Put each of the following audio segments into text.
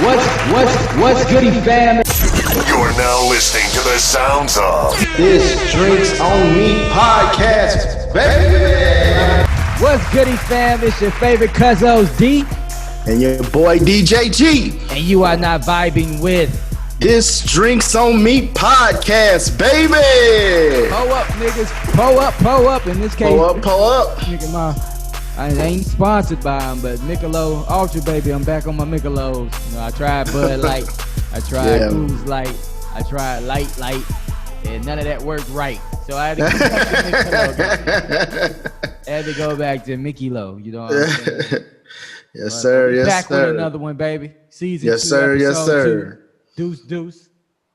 What's goody, fam? You're now listening to the sounds of This Drinks on Me podcast, baby. What's goody, fam? It's your favorite Cuzzos D. And your boy DJ G. And you are not vibing with This Drinks on Me podcast, baby. Pull up, niggas. Pull up. In this case, pull up. Nigga, I ain't sponsored by them, but Michelob Ultra, baby. I'm back on my Michelobs. You know, I tried Bud Light. I tried Coors Light. I tried Light, and none of that worked right. So I had to go back to Michelob. I had to go back to Mickey Low. You know what I'm saying? Yes, sir. Yes, back sir. with another one, baby. Season yes, 2, sir. Yes, episode sir. 2. Deuce.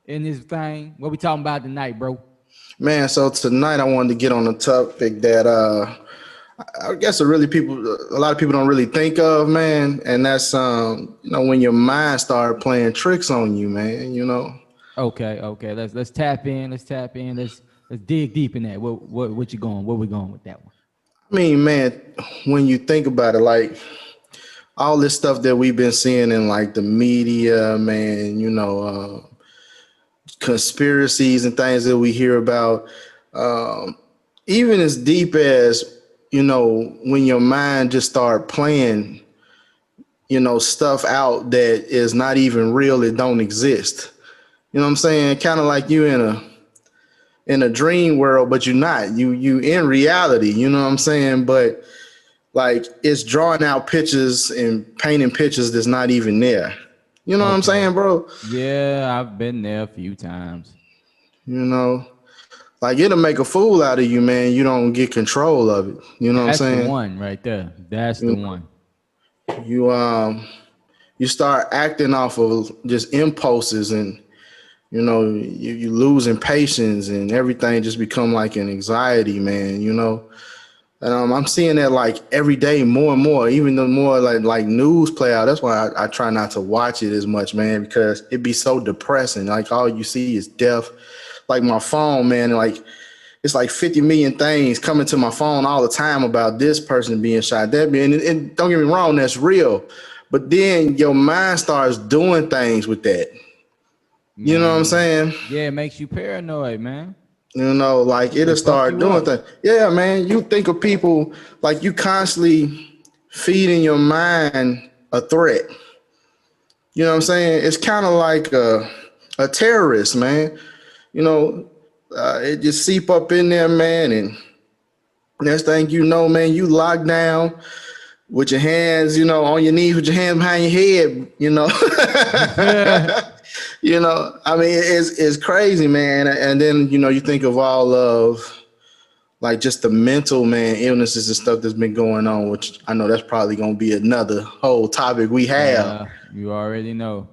In this thing. What we talking about tonight, bro? Man, so tonight I wanted to get on a topic that I guess a lot of people don't really think of, man, and that's when your mind started playing tricks on you, man. You know. Okay. Let's tap in. Let's dig deep in that. What you going? Where we going with that one? I mean, man, when you think about it, like all this stuff that we've been seeing in like the media, man, conspiracies and things that we hear about, even as deep as, when your mind just start playing, stuff out that is not even real, it don't exist. You know what I'm saying? Kind of like you in a dream world, but you're not. You in reality, you know what I'm saying? But like it's drawing out pictures and painting pictures that's not even there. You know what I'm saying, bro? Yeah, I've been there a few times. Like it'll make a fool out of you, man. You don't get control of it. You know what I'm saying? That's the one right there. That's the one. You start acting off of just impulses, and you losing patience, and everything just become like an anxiety, man. And I'm seeing that like every day more and more. Even the more like news play out. That's why I try not to watch it as much, man, because it be so depressing. Like all you see is death. Like my phone, man, like it's like 50 million things coming to my phone all the time about this person being shot, that being, and don't get me wrong, that's real. But then your mind starts doing things with that. You know what I'm saying? Yeah, it makes you paranoid, man. Like it'll start doing things. Yeah, man. You think of people like you constantly feeding your mind a threat. You know what I'm saying? It's kind of like a terrorist, man. It just seep up in there, man, and next thing you know, man, you locked down with your hands, on your knees with your hands behind your head, I mean, it's crazy, man. And then, you think of all of like just the mental, man, illnesses and stuff that's been going on, which I know that's probably going to be another whole topic we have. You already know.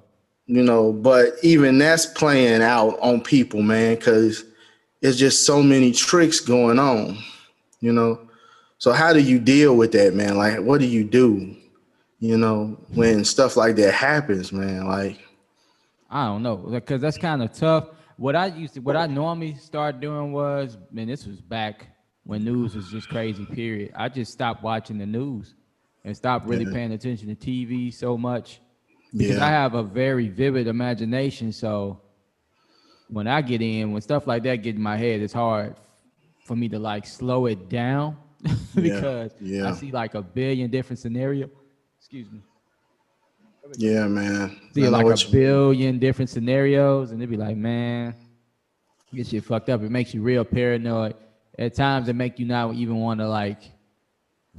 But even that's playing out on people, man, because it's just so many tricks going on, So how do you deal with that, man? Like, what do you do, when stuff like that happens, man? Like, I don't know, because that's kind of tough. What I normally start doing was, man, this was back when news was just crazy, period. I just stopped watching the news and stopped really paying attention to TV so much. Because I have a very vivid imagination, so when stuff like that get in my head, it's hard for me to like slow it down because I see like a billion different scenarios. Excuse me. Yeah, man. See like a billion different scenarios, and it'd be like, man, get shit fucked up. It makes you real paranoid. At times, it make you not even want to like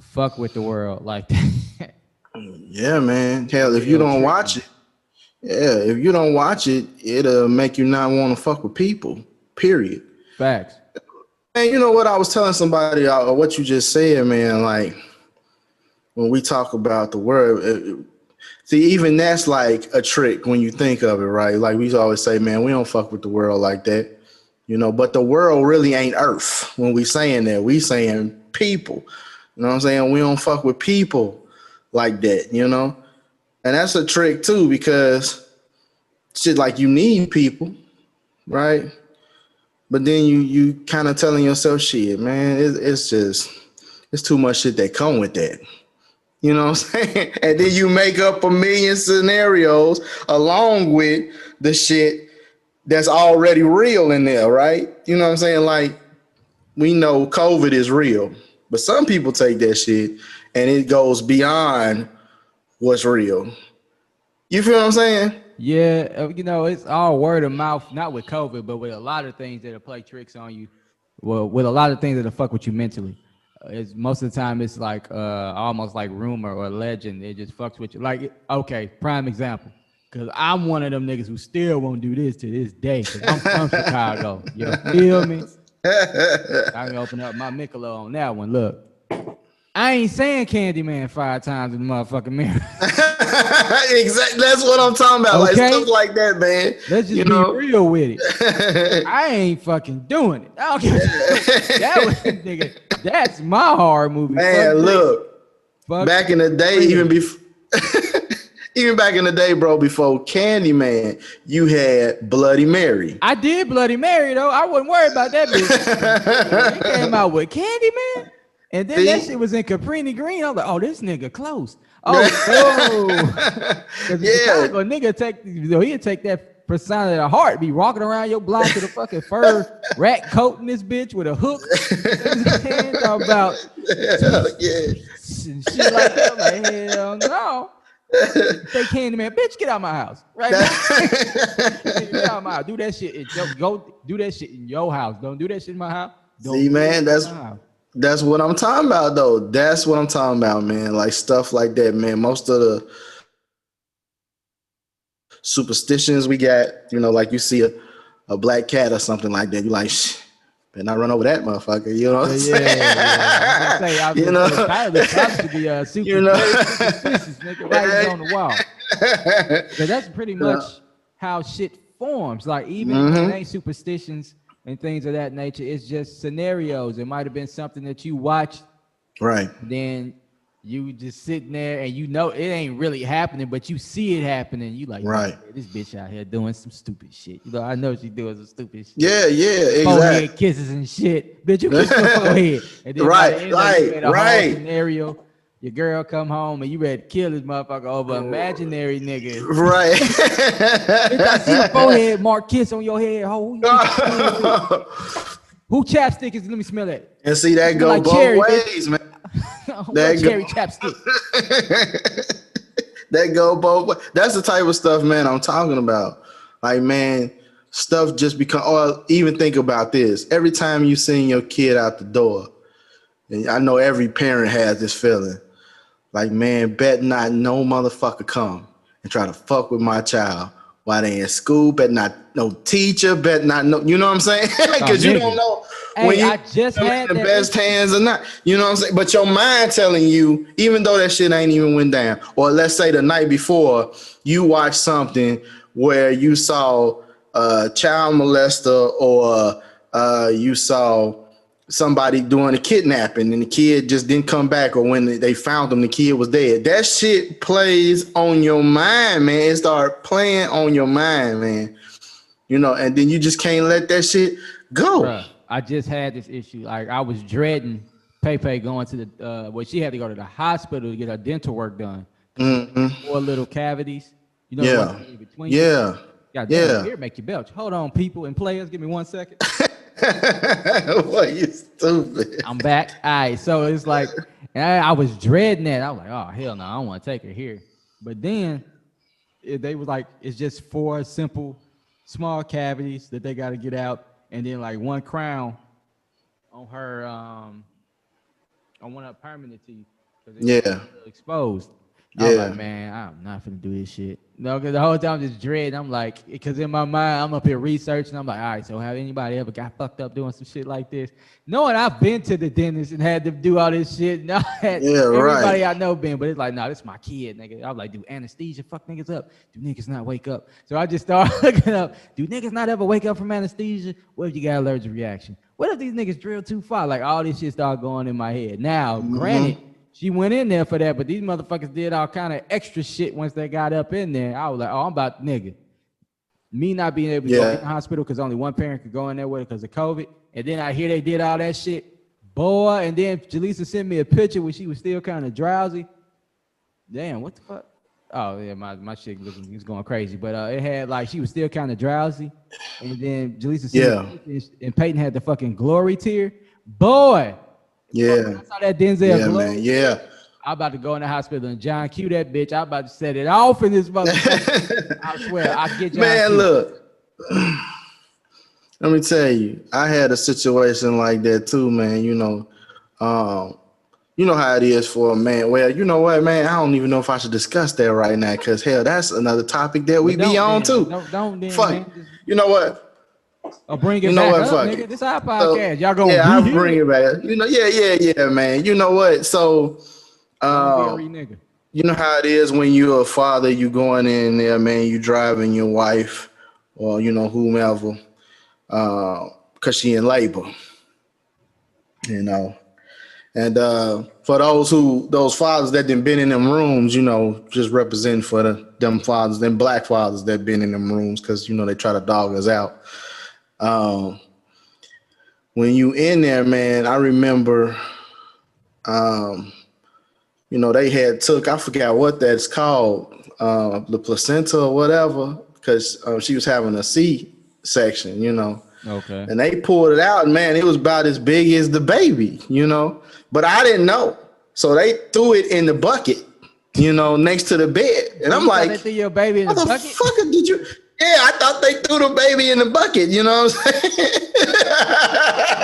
fuck with the world like that. Yeah, man. Hell, if you don't watch it, it'll make you not want to fuck with people, period. Facts. And you know what I was telling somebody, what you just said, man, like when we talk about the world, see, even that's like a trick when you think of it, right? Like we always say, man, we don't fuck with the world like that, but the world really ain't Earth. When we saying that, we saying people, you know what I'm saying? We don't fuck with people like that, and that's a trick too, because shit, like you need people, right? But then you kind of telling yourself, shit, man, it's too much shit that come with that. You know what I'm saying? And then you make up a million scenarios along with the shit that's already real in there, right? You know what I'm saying? Like, we know COVID is real, but some people take that shit and it goes beyond what's real. You feel what I'm saying? Yeah, it's all word of mouth, not with COVID, but with a lot of things that'll play tricks on you. Well, with a lot of things that'll fuck with you mentally. It's most of the time it's like almost like rumor or legend. It just fucks with you. Like, okay, prime example. Cause I'm one of them niggas who still won't do this to this day. Cause I'm from Chicago. You feel me? I can open up my Michelob on that one. Look, I ain't saying Candyman 5 times in the motherfucking mirror. Exactly. That's what I'm talking about. Okay? Like stuff like that, man. Let's just be real with it. I ain't fucking doing it. I don't give a that was, nigga, that's my horror movie. Man, look. Back in the day, even back in the day, bro, before Candyman, you had Bloody Mary. I did Bloody Mary, though. I wasn't worried about that bitch. It came out with Candyman. And then that shit was in Caprini Green. I was like, oh, this nigga close. Oh, because Chicago, nigga he'd take that persona to heart, be walking around your block with a fucking fur rat coat in this bitch with a hook. Talking about shit like that. I'm like, hell no. Say Candyman, bitch, get out of my house. Right now. Get out of my house. Do that shit. Go do that shit in your house. Don't do that shit in my house. See, man, that's what I'm talking about, though. That's what I'm talking about, man. Like stuff like that, man. Most of the superstitions we got, like you see a black cat or something like that, you like, better not run over that motherfucker. You know what I'm saying? I was gonna say, Tyler to be superstitious, nigga, right on the wall. Because that's pretty much how shit forms. Like, even if it ain't superstitions and things of that nature, it's just scenarios. It might have been something that you watched, right? Then you just sitting there and it ain't really happening, but you see it happening. You like, right? This bitch out here doing some stupid shit. I know she doing some stupid shit. Yeah, exactly. Forehead kisses and shit. Bitch, you kiss your forehead. And then right. Scenario. Your girl come home and you ready to kill this motherfucker over imaginary nigga. Right. If I see a forehead mark kiss on your head, who chapstick is? Let me smell that. And see that go like both cherry, ways, bitch. Man. That cherry chapstick. That go both ways. That's the type of stuff, man, I'm talking about. Like, man, stuff just become. Or even think about this. Every time you send your kid out the door, and I know every parent has this feeling. Like, man, bet not no motherfucker come and try to fuck with my child while they in school. Bet not no teacher. Bet not no. You know what I'm saying? Because you don't know when I just had the best hands or not. You know what I'm saying? But your mind telling you, even though that shit ain't even went down, or let's say the night before you watched something where you saw a child molester or you saw somebody doing a kidnapping and the kid just didn't come back, or when they found him, the kid was dead. That shit plays on your mind, man. It start playing on your mind, man. And then you just can't let that shit go. Bruh, I just had this issue. Like, I was dreading Pepe going to the she had to go to the hospital to get her dental work done. 4 little cavities. In between. Yeah. Goddamn, here make you belch. Hold on, people and players. Give me 1 second. Boy, you stupid. I'm back. All right, so it's like, and I was dreading that. I was like, oh, hell no, I don't want to take her here. But then they was like, it's just 4 simple, small cavities that they got to get out, and then like 1 crown on her, on one of her permanent teeth. Yeah. Exposed. I was like, man, I'm not finna do this shit. No, because the whole time I'm just dreading. I'm like, because in my mind, I'm up here researching. I'm like, all right, so have anybody ever got fucked up doing some shit like this? Knowing I've been to the dentist and had to do all this shit. No, everybody I know been, but it's like, no, this is my kid, nigga. I was like, do anesthesia fuck niggas up? Do niggas not wake up? So I just started looking up, do niggas not ever wake up from anesthesia? What if you got allergic reaction? What if these niggas drill too far? Like, all this shit started going in my head. Now, granted, she went in there for that, but these motherfuckers did all kind of extra shit once they got up in there. I was like, oh, I'm about nigga. Me not being able to go in the hospital because only one parent could go in there with it because of COVID. And then I hear they did all that shit. Boy, and then Jaleesa sent me a picture when she was still kind of drowsy. damn, what the fuck? Oh yeah, my shit was going crazy, but it had like she was still kind of drowsy, and then Jaleesa Yeah. and Peyton had the fucking glory tear. Boy, fuck, when Yeah. I saw that Denzel Yeah, man. glory, Yeah. I about to go in the hospital and John Q that bitch. I about to set it off in this motherfucker. I swear, I get John Man, Q. look. Let me tell you, I had a situation like that too, man. Um, you know how it is for a man. Well, you know what, man? I don't even know if I should discuss that right now, because hell, that's another topic that we But be don't on then, too. don't then, Fuck. man. Just You know what? bring You it know back what? up, Fuck nigga. it. This our So podcast. Y'all gonna yeah, I rehear bring it. it back. Yeah, man. You know what? So Don't be a um, re nigga. you know how it is when you're a father, you going in there, man, you driving your wife or whomever, cause she in labor, you know. And for those fathers that done been in them rooms, just representing for them fathers, them black fathers that been in them rooms, cause they try to dog us out. Um, when you in there, man, I remember, they had took, I forgot what that's called, the placenta or whatever, because she was having a C section. Okay. And they pulled it out, and man, it was about as big as the baby. But I didn't know. So they threw it in the bucket, next to the bed. And So I'm you thought they like, threw your baby in the bucket? motherfucker, did you? Yeah, I thought they threw the baby in the bucket, you know what I'm saying?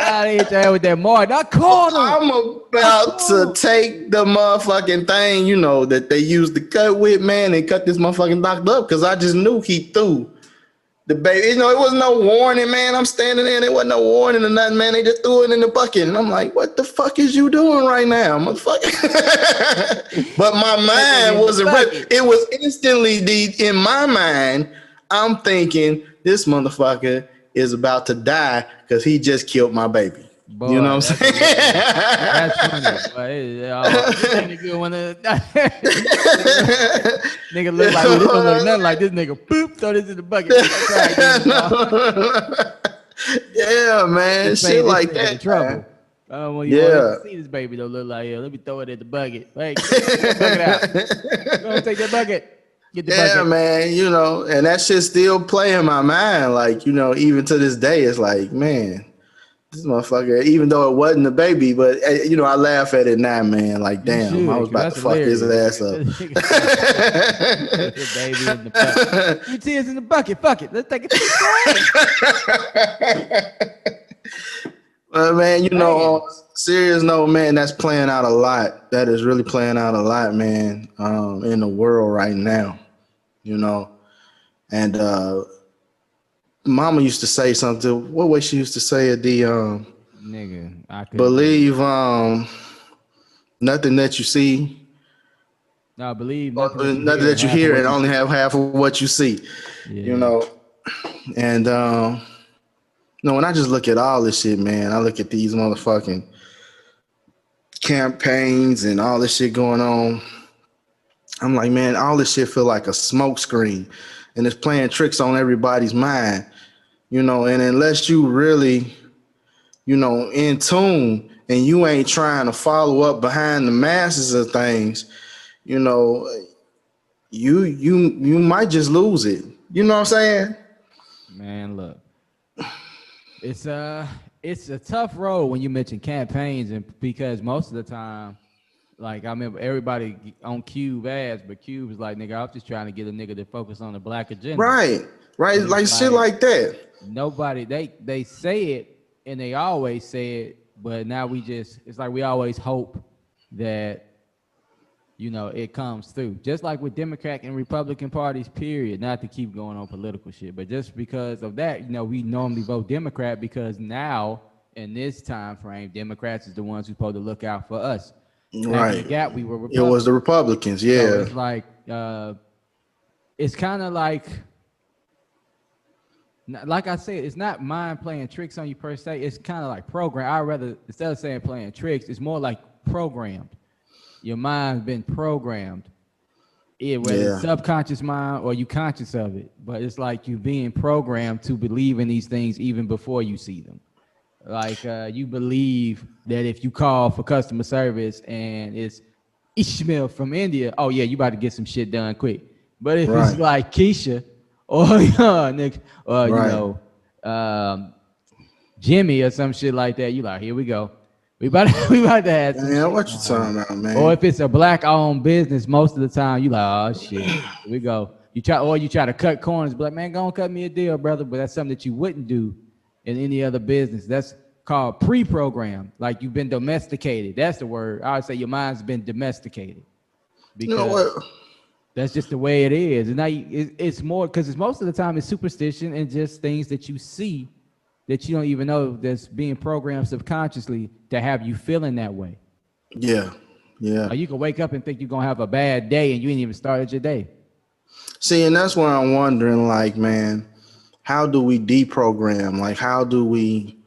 I hit your head with that Martin. I caught him. I'm about to take the motherfucking thing, that they used to cut with, man, and cut this motherfucking doctor up, because I just knew he threw the baby. It wasn't no warning, man. I'm standing there and there wasn't no warning or nothing, man. They just threw it in the bucket. And I'm like, what the fuck is you doing right now, motherfucker? But my mind wasn't ready. It was instantly in my mind, I'm thinking this motherfucker is about to die because he just killed my baby. Boy, you know what I'm saying? That's funny. This nigga good one. Nigga look like, this don't look nothing like this nigga. Boop, throw this in the bucket. Yeah, man. Shit like that. Trouble. When you want to see this baby, don't look like, let me throw it in the bucket. Wait, bucket out. Go take that bucket. Get the bucket. Yeah, man. And that shit still play in my mind. Like, even to this day, it's like, man, this motherfucker, even though it wasn't a baby, but I laugh at it now, man. Like, damn, I was about to fuck his ass up. Baby in the bucket. Your tears in the bucket. Fuck it. Let's take it. Well, man, on a serious note, man, that's playing out a lot. That is really playing out a lot, man, in the world right now. And Mama used to say something. What way she used to say it? The nigga, I could believe nothing that you see. No, believe nothing that you hear, and only have half of what you see. Yeah. And when I just look at all this shit, man, I look at these motherfucking campaigns and all this shit going on. I'm like, man, all this shit feel like a smoke screen, and it's playing tricks on everybody's mind. And unless you really, in tune, and you ain't trying to follow up behind the masses of things, you might just lose it. You know what I'm saying? Man, look, it's a tough road when you mention campaigns, and because most of the time, like I remember everybody on Cube ass, but Cube was like, nigga, I was just trying to get a nigga to focus on the black agenda. Right. Like shit like that. Nobody, they say it and they always say it, but now it's like we always hope that, it comes through. Just like with Democrat and Republican parties, period, not to keep going on political shit, but just because of that, we normally vote Democrat because now in this time frame, Democrats is the ones who's supposed to look out for us. Right. In the gap, we were Republicans. It was the Republicans, yeah. So it's like, it's kind of like I said, it's not mind playing tricks on you per se. It's kind of like program. I'd rather, instead of saying playing tricks, it's more like programmed. Your mind's been programmed. Whether it's subconscious mind or you conscious of it. But it's like you being programmed to believe in these things even before you see them. Like you believe that if you call for customer service and it's Ishmael from India, oh yeah, you about to get some shit done quick. But if it's Right. like Keisha or Nick, or Right. Jimmy or some shit like that, you like, here we go. We about to have some Man, shit what you going on. talking about, Or man? if it's a black owned business, most of the time you like, oh shit, here we go. You try to cut corners, but like, man, go and cut me a deal, brother. But that's something that you wouldn't do in any other business. That's called pre-programmed. Like you've been domesticated. That's the word. I would say your mind's been domesticated You know because what? that's just the way it is. And now it's more because it's most of the time it's superstition and just things that you see that you don't even know that's being programmed subconsciously to have you feeling that way. Yeah. Yeah. Like you can wake up and think you're gonna have a bad day and you ain't even started your day. See, and that's where I'm wondering, like, man, how do we deprogram? Like, how do we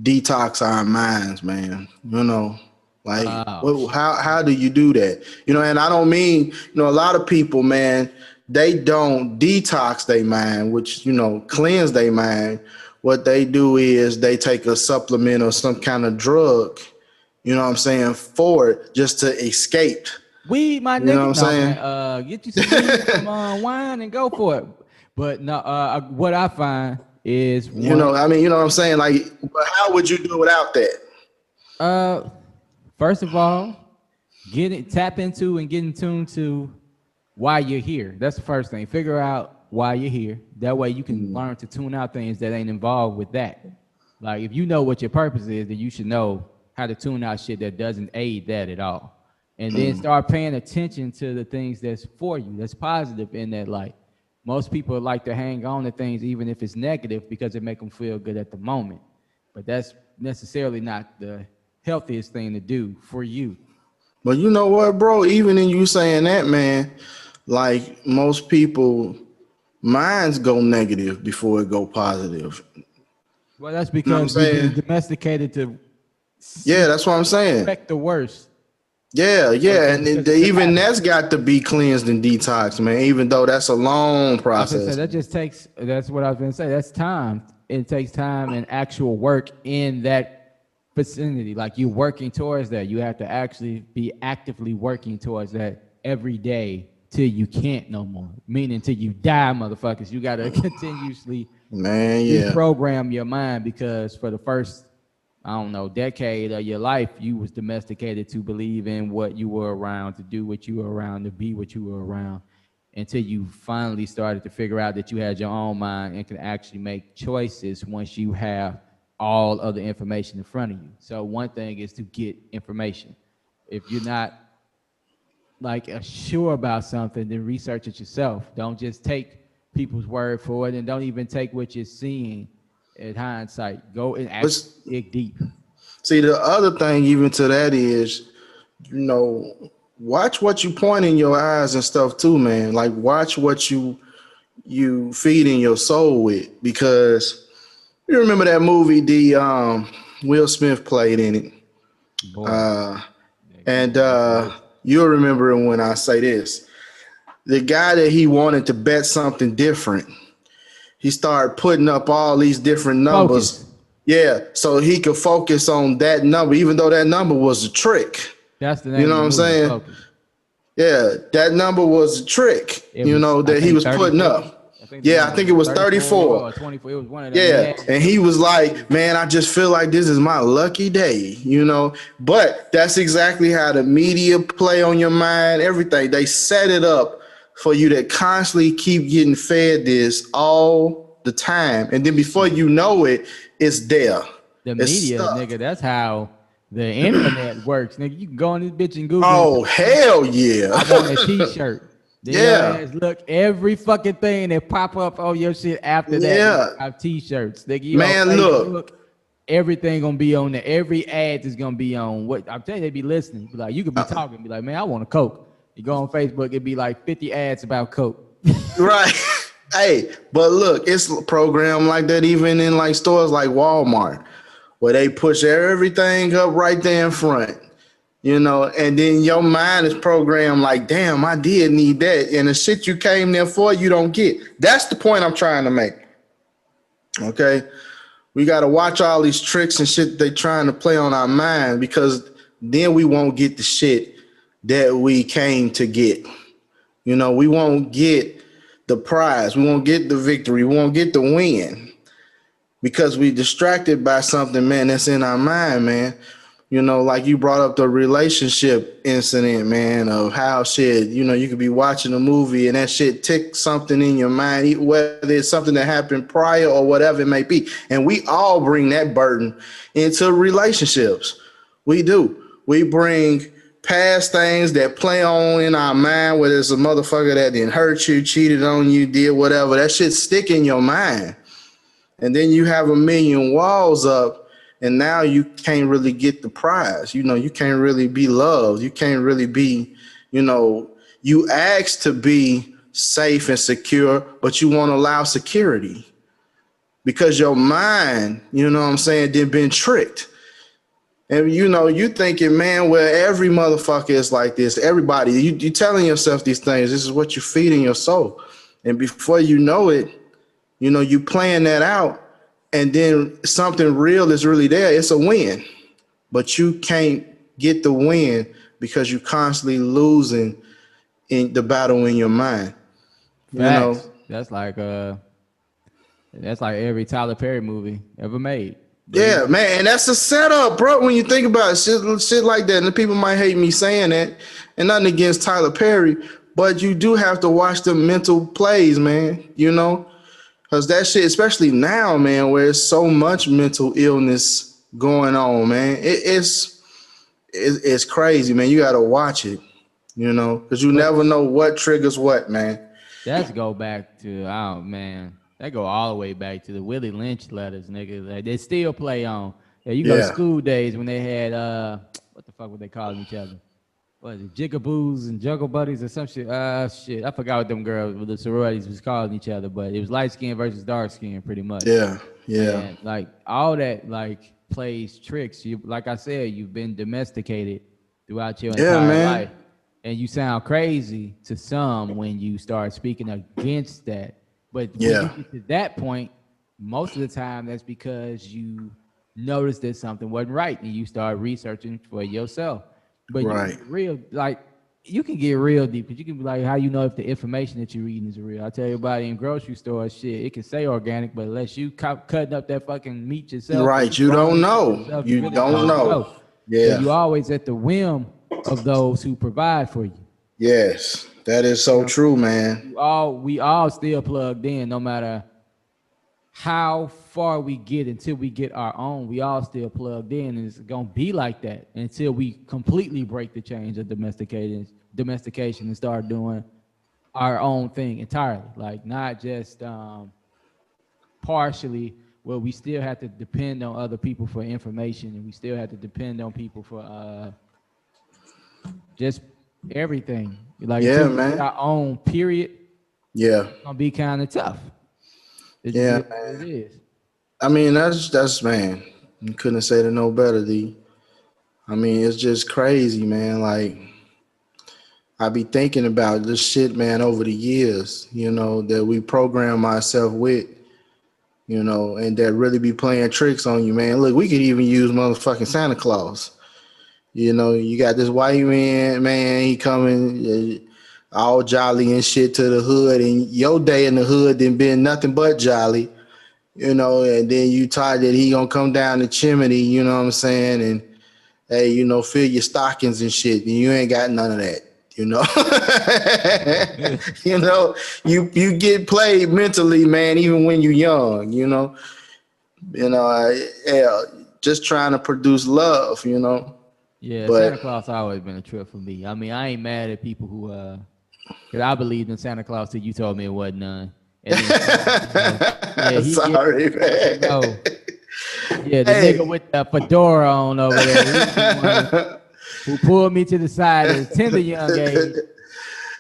detox our minds, man? You know, like, Oh, how do you do that? You know, and I don't mean, a lot of people, man, they don't detox their mind, which, cleanse their mind. What they do is they take a supplement or some kind of drug, you know what I'm saying, for it just to escape. weed, my You know what nigga. I'm No, saying? man. Get you some weed, some wine, and go for it. But no, what I find is one. You know what I'm saying? Like, but how would you do without that? Uh, first of all, tap into and get in tune to why you're here. That's the first thing. Figure out why you're here. That way you can learn to tune out things that ain't involved with that. Like if you know what your purpose is, then you should know how to tune out shit that doesn't aid that at all. And then start paying attention to the things that's for you, that's positive in that light. Most people like to hang on to things even if it's negative because it make them feel good at the moment. But that's necessarily not the healthiest thing to do for you. But you know what, bro? Even in you saying that, man, like most people, minds go negative before it go positive. Well, that's You know what I'm because we've been saying? domesticated to Yeah, that's what I'm saying. expect the worst. Yeah, yeah, and Because it could even happen. that's got to be cleansed and detoxed, man. Even though that's a long I was gonna say process. that just takes. That's what I was gonna say. That's time. It takes time and actual work in that vicinity. Like you working towards that. You have to actually be actively working towards that every day till you can't no more. Meaning till you die, motherfuckers. You gotta continuously Man, yeah. reprogram your mind because for the first, I don't know, decade of your life, you was domesticated to believe in what you were around, to do what you were around, to be what you were around, until you finally started to figure out that you had your own mind and can actually make choices once you have all of the information in front of you. So one thing is to get information. If you're not like sure about something, then research it yourself. Don't just take people's word for it, and don't even take what you're seeing at hindsight. Go and actually dig deep. See, the other thing, even to that, is, watch what you point in your eyes and stuff too, man. Like, watch what you feed in your soul with, because you remember that movie Will Smith played in it. Boy, And you'll remember it when I say this. The guy that he wanted to bet something different, he started putting up all these different numbers. focus. Yeah, so he could focus on that number, even though that number was a trick. That's the name You know of what I'm the movie. saying? Focus. Yeah, that number was a trick, It was, I that he think, was putting 34. up. I think the Yeah, I number think it was 34 or 34. 24. It was one of them. Yeah, and he was like, man, I just feel like this is my lucky day, But that's exactly how the media play on your mind, everything. They set it up for you to constantly keep getting fed this all the time. And then before you know it, it's there. The It's media, stuck. nigga, that's how the internet works, nigga. You can go on this bitch and Google. Oh, hell yeah. I want a t-shirt. Then your Yeah. ass look every fucking thing that pop up on your shit after that. Yeah. You have t-shirts. Nigga, you Man, on look. Facebook, everything gonna be on there. Every ad is gonna be on. What I'm telling you, they be listening. Be like, you could be talking, be like, man, I want a Coke. You go on Facebook, it'd be like 50 ads about Coke. Right. Hey, but look, it's a program like that even in like stores like Walmart, where they push everything up right there in front, and then your mind is programmed like, damn, I did need that. And the shit you came there for, you don't get. That's the point I'm trying to make. Okay. We got to watch all these tricks and shit they trying to play on our mind, because then we won't get the shit that we came to get. You know, we won't get the prize. We won't get the victory. We won't get the win because we distracted by something, man, that's in our mind, man. You know, like you brought up the relationship incident, man, of how shit, you know, you could be watching a movie and that shit tick something in your mind, whether it's something that happened prior or whatever it may be. And we all bring that burden into relationships. We do. We bring past things that play on in our mind, whether it's a motherfucker that didn't hurt you, cheated on you, did whatever. That shit stick in your mind. And then you have a million walls up, and now you can't really get the prize. You know, you can't really be loved. You can't really be, you know, you ask to be safe and secure, but you won't allow security because your mind, you know what I'm saying, did been tricked. And you know, you thinking, man, well, every motherfucker is like this. Everybody, you telling yourself these things. This is what you're feeding your soul. And before you know it, you know, you playing that out, and then something real is really there. It's a win, but you can't get the win because you're constantly losing in the battle in your mind. Facts. You know, that's like every Tyler Perry movie ever made. Yeah, man, and that's a setup, bro. When you think about it, shit like that, and the people might hate me saying that, and nothing against Tyler Perry, but you do have to watch the mental plays, man. You know, because that shit, especially now, man, where there's so much mental illness going on, man, it's crazy, man. You got to watch it, you know, because you never know what triggers what, man. That's go back to man. That go all the way back to the Willie Lynch letters, nigga. Like, they still play on. Yeah, you go to school days when they had what the fuck were they calling each other? What is it, Jigaboos and Juggle Buddies or some shit? Shit, I forgot what them girls with the sororities was calling each other, but it was light skin versus dark skin, pretty much. Yeah. And, like, all that like plays tricks. You, like I said, you've been domesticated throughout your entire life, and you sound crazy to some when you start speaking against that. But when you get to that point, most of the time that's because you noticed that something wasn't right and you start researching for yourself. But you can get real deep, because you can be like, how you know if the information that you're reading is real? I tell everybody in grocery stores, shit, it can say organic, but unless you cutting up that fucking meat yourself, right? You don't know. You really don't know. Yeah, so you always at the whim of those who provide for you. Yes. That is so true, man. We all still plugged in, no matter how far we get until we get our own. We all still plugged in, and it's gonna be like that until we completely break the chains of domestication and start doing our own thing entirely. Like, not just partially. Well, we still have to depend on other people for information, and we still have to depend on people for just everything. Like, man, our own period. Yeah, it's gonna be kind of tough. Man. It is. I mean, that's man. You couldn't say it no better, D. I mean, it's just crazy, man. Like, I be thinking about this shit, man, over the years, you know, that we program ourselves with, you know, and that really be playing tricks on you, man. Look, we could even use motherfucking Santa Claus. You know, you got this white man, he coming all jolly and shit to the hood, and your day in the hood didn't been nothing but jolly, you know, and then you tired that he gonna come down the chimney, you know what I'm saying, and hey, you know, fill your stockings and shit, and you ain't got none of that, you know. You know, you get played mentally, man, even when you're young, you know. Just trying to produce love, you know. Yeah, but Santa Claus always been a trip for me. I mean, I ain't mad at people who, because I believed in Santa Claus till you told me it wasn't none. And then, sorry, man. The nigga with the fedora on over there, who pulled me to the side at a tender young age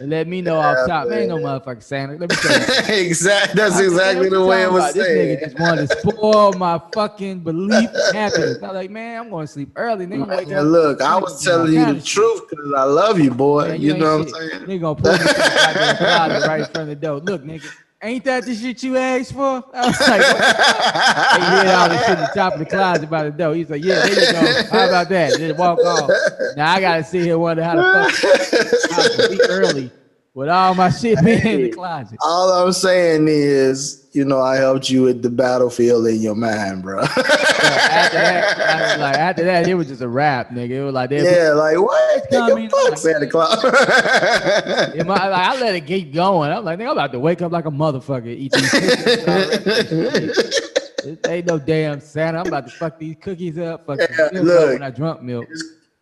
and let me know off top, man, ain't no motherfucking Santa. Let me tell you. Exactly. That's exactly the way it was said. This nigga just wanted to spoil my fucking belief and happiness. I was like, man, I'm going to sleep early. Nigga, wake up. Look, I was telling you the truth because I love you, boy. Man, you know what I'm saying? Nigga gonna pull me to the closet right in front of the door. Look, nigga, ain't that the shit you asked for? I was like, what? And he had all this shit at the top of the closet by the door. He's like, yeah, there you go. How about that? Then walk off. Now I gotta sit here wonder how the fuck I was a week early with all my shit being in the closet. All I'm saying is, you know, I helped you with the battlefield in your mind, bro. After that, it was just a wrap, nigga. It was like, yeah, like what? Nigga, fuck like, Santa Claus. I let it keep going. I'm like, nigga, I'm about to wake up like a motherfucker, eat these cookies. This ain't no damn Santa. I'm about to fuck these cookies up. Fuck look, when I drunk milk.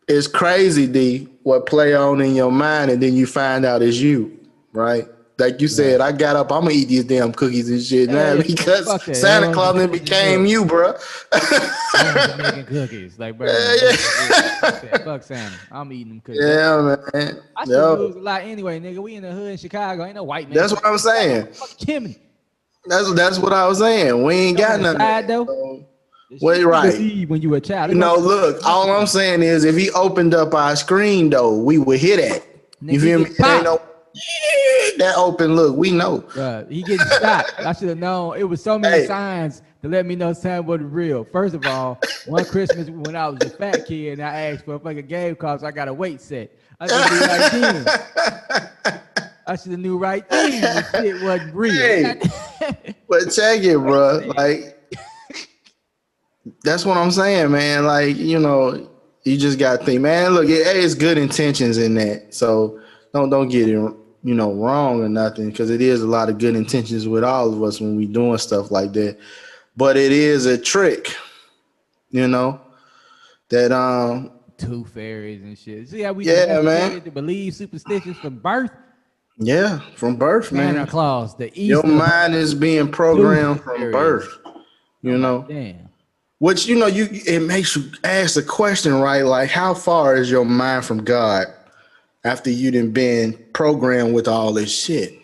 It's crazy, D, what play on in your mind, and then you find out it's you, right? Like you said, I got up, I'm gonna eat these damn cookies and shit now because Santa Claus then became you, bro. Making cookies, like, bro. Fuck Santa. I'm eating them cookies. Yeah, man. I still lose a lot anyway, nigga. We in the hood in Chicago. Ain't no white man. That's what I'm saying. Fuck Kimmy. That's what I was saying. We ain't got nothing. Though. Wait, right. When you were a child. You know, look, all I'm saying is if he opened up our screen, though, we would hit that. You feel me? It ain't no that open look. We know. He getting shot. I should have known. It was so many signs to let me know Santa wasn't real. First of all, one Christmas when I was a fat kid and I asked for a fucking game card, so I got a weight set. I should have knew right then. I should have knew right then the shit wasn't real. Hey, but check it, bro. Like, that's what I'm saying, man. Like, you know, you just got to think, man, look, it's good intentions in that. So don't get it, you know, wrong or nothing, because it is a lot of good intentions with all of us when we doing stuff like that. But it is a trick, you know, that tooth fairies and shit. See how we man, to believe superstitions from birth? Yeah, from birth, man. Santa Claus, the Easter. Your mind is being programmed from birth, you know. Damn. Which, you know, it makes you ask the question, right? Like, how far is your mind from God after you done been programmed with all this shit?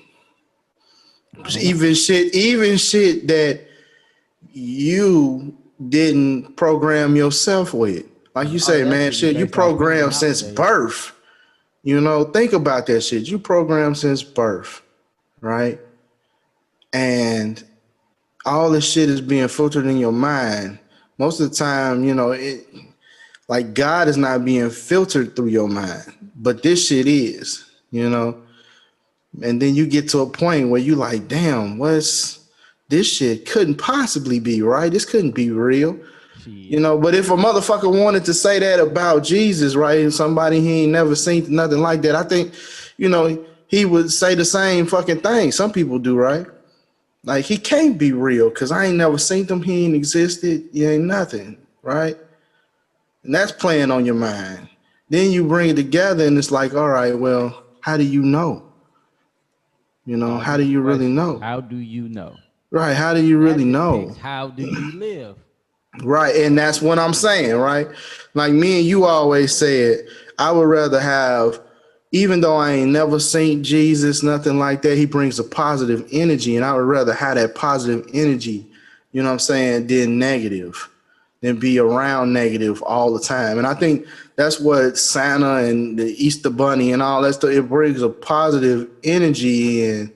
Even shit that you didn't program yourself with. Like you say, man, shit, you programmed since birth. You know, think about that shit. You programmed since birth, right? And all this shit is being filtered in your mind. Most of the time, you know, like God is not being filtered through your mind, but this shit is, you know. And then you get to a point where you like, damn, this shit couldn't possibly be right. This couldn't be real. You know, but if a motherfucker wanted to say that about Jesus, right, and somebody he ain't never seen nothing like that, I think, you know, he would say the same fucking thing. Some people do, right? Like, he can't be real because I ain't never seen him. He ain't existed. He ain't nothing, right? And that's playing on your mind. Then you bring it together and it's like, all right, well, how do you know? You know, how do you really know? How do you know? Right, how do you really know? How do you live? Right, and that's what I'm saying, right? Like me and you always said, I would rather have, even though I ain't never seen Jesus, nothing like that, he brings a positive energy, and I would rather have that positive energy, you know what I'm saying, than negative, than be around negative all the time. And I think that's what Santa and the Easter Bunny and all that stuff, it brings a positive energy in,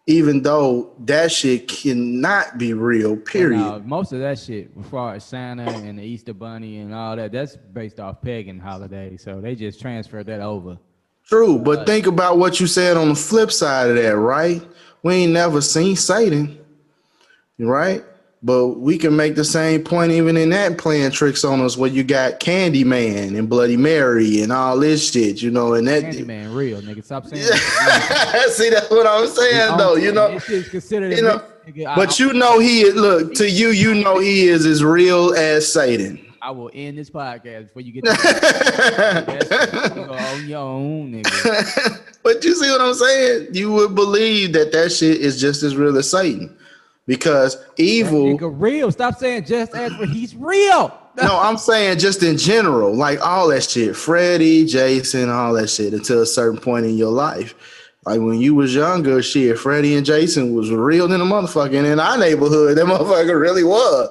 even though that shit cannot be real, period. Most of that shit, as far as Santa and the Easter Bunny and all that, that's based off pagan holidays. So they just transferred that over. True, but think about what you said on the flip side of that, right? We ain't never seen Satan, right? But we can make the same point even in that, playing tricks on us, where you got Candyman and Bloody Mary and all this shit, you know, and that Candyman real, nigga. Stop saying that. See, that's what I'm saying, though, you know. This shit's considered you know, but you know he is, look, to you, you know he is as real as Satan. I will end this podcast before you get to you go on your own, nigga. But you see what I'm saying? You would believe that shit is just as real as Satan. Because evil, that nigga real. Stop saying just as for he's real. No, I'm saying just in general, like all that shit, Freddy, Jason, all that shit, until a certain point in your life. Like when you was younger, shit, Freddie and Jason was real in the motherfucker. And in our neighborhood, that motherfucker really was.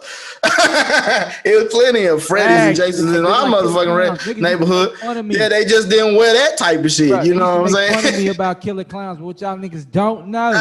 It was plenty of Freddys and Jasons in our motherfucking neighborhood. Yeah, they just didn't wear that type of shit. You know what I'm saying? Fun of me about killer clowns, but what y'all niggas don't know.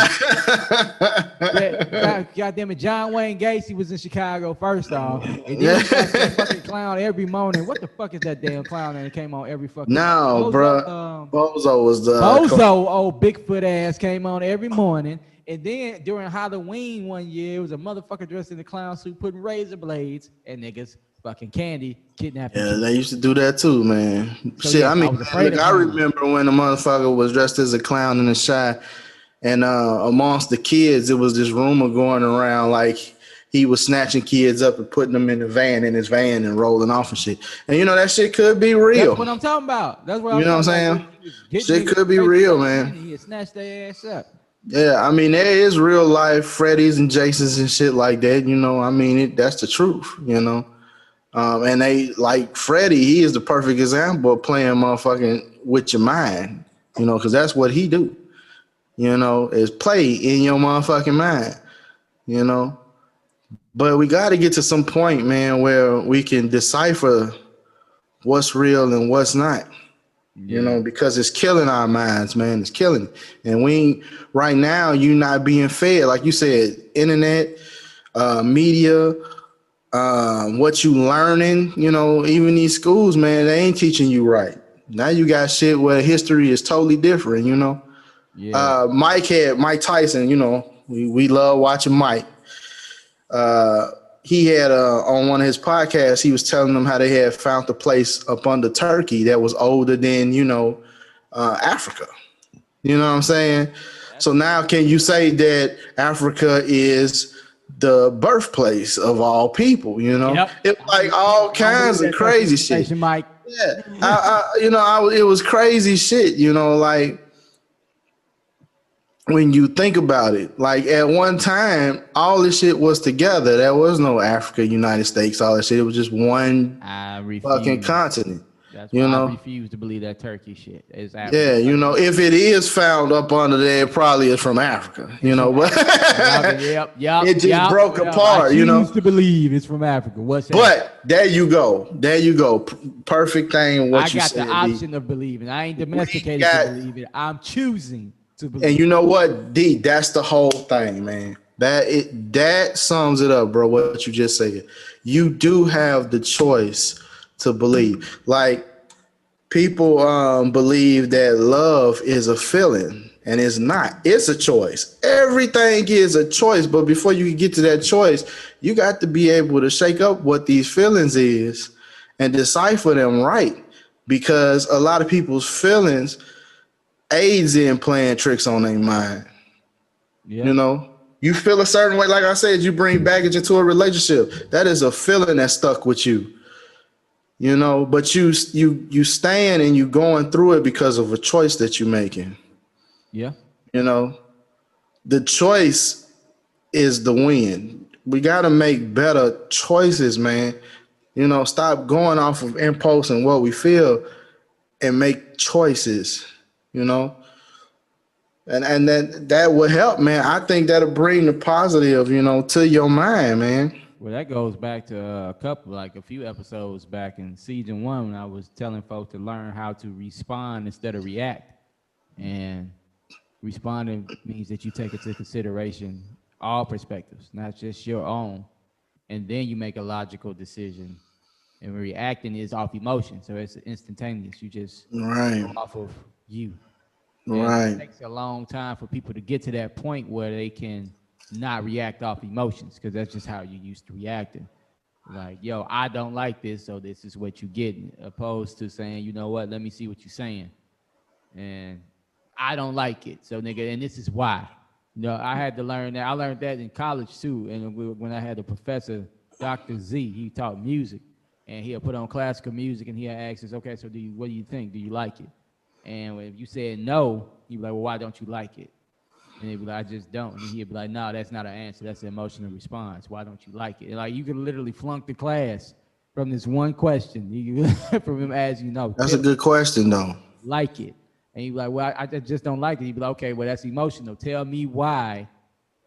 Goddamn it, John Wayne Gacy was in Chicago first off, and then he got that fucking clown every morning. What the fuck is that damn clown that came on every fucking? No, bro. Bozo was the old Bigfoot ass came on every morning. And then during Halloween one year, it was a motherfucker dressed in a clown suit putting razor blades and niggas fucking candy kidnapping. Yeah, they used to do that too, man. So, shit, yeah, I mean, I remember when the motherfucker was dressed as a clown in the Chi, and amongst the kids, it was this rumor going around like he was snatching kids up and putting them in his van and rolling off and shit. And you know that shit could be real. That's what I'm talking about. That's what you know what I'm saying. Shit could be real, man. He snatched their ass up. Yeah, I mean, there is real life Freddys and Jasons and shit like that. You know, I mean, that's the truth. You know, and they like Freddy. He is the perfect example of playing motherfucking with your mind. You know, because that's what he do. You know, is play in your motherfucking mind. You know. But we got to get to some point, man, where we can decipher what's real and what's not, you know, because it's killing our minds, man. It's killing it. And right now, you not being fed, like you said, internet, media, what you learning, you know, even these schools, man, they ain't teaching you right. Now you got shit where history is totally different, you know. Yeah. Mike Tyson, you know, we love watching Mike. He had on one of his podcasts, he was telling them how they had found a place up under Turkey that was older than, you know, Africa. You know what I'm saying? So now can you say that Africa is the birthplace of all people? You know, it's like all kinds of crazy shit. Mike. Yeah, it was crazy shit. You know, like. When you think about it, like at one time, all this shit was together. There was no Africa, United States, all that shit. It was just one fucking continent. That's why I refuse to believe that Turkey shit is Africa. Yeah, you know, if it is found up under there, it probably is from Africa. You know, but it just broke apart. You know, to believe it's from Africa. What's that? But there you go. Perfect thing. What you said. I got the option of believing. I ain't domesticated to believe it. I'm choosing. And you know what, D? That's the whole thing, man. That sums it up, bro. What you just said. You do have the choice to believe. Like people believe that love is a feeling, and it's not. It's a choice. Everything is a choice, but before you can get to that choice, you got to be able to shake up what these feelings is and decipher them right. Because a lot of people's feelings aids in playing tricks on their mind. You know, you feel a certain way. Like I said, you bring baggage into a relationship. That is a feeling that stuck with you. You know, but you stand and you going through it because of a choice that you're making. Yeah. You know, the choice is the win. We got to make better choices, man. You know, stop going off of impulse and what we feel and make choices. You know, and that would help, man. I think that'll bring the positive, you know, to your mind, man. Well, that goes back to a few episodes back in season 1 when I was telling folks to learn how to respond instead of react. And responding means that you take into consideration all perspectives, not just your own, and then you make a logical decision. And reacting is off emotion, so it's instantaneous. You just go off of you. And it takes a long time for people to get to that point where they can not react off emotions, because that's just how you used to reacting. Like, yo, I don't like this, so this is what you getting, opposed to saying, you know what, let me see what you're saying. And I don't like it, so nigga, and this is why. You know, I had to learn that. I learned that in college too. And when I had a professor, Dr. Z, he taught music, and he'll put on classical music, and he'll ask us, okay, so what do you think? Do you like it? And if you said no, he'd be like, well, why don't you like it? And he'd be like, I just don't. And he'd be like, no, that's not an answer. That's an emotional response. Why don't you like it? And like, you could literally flunk the class from this one question. From him as you know. That's a good question, though. Like it. and you be like, well, I just don't like it. You be like, okay, well, that's emotional. Tell me why.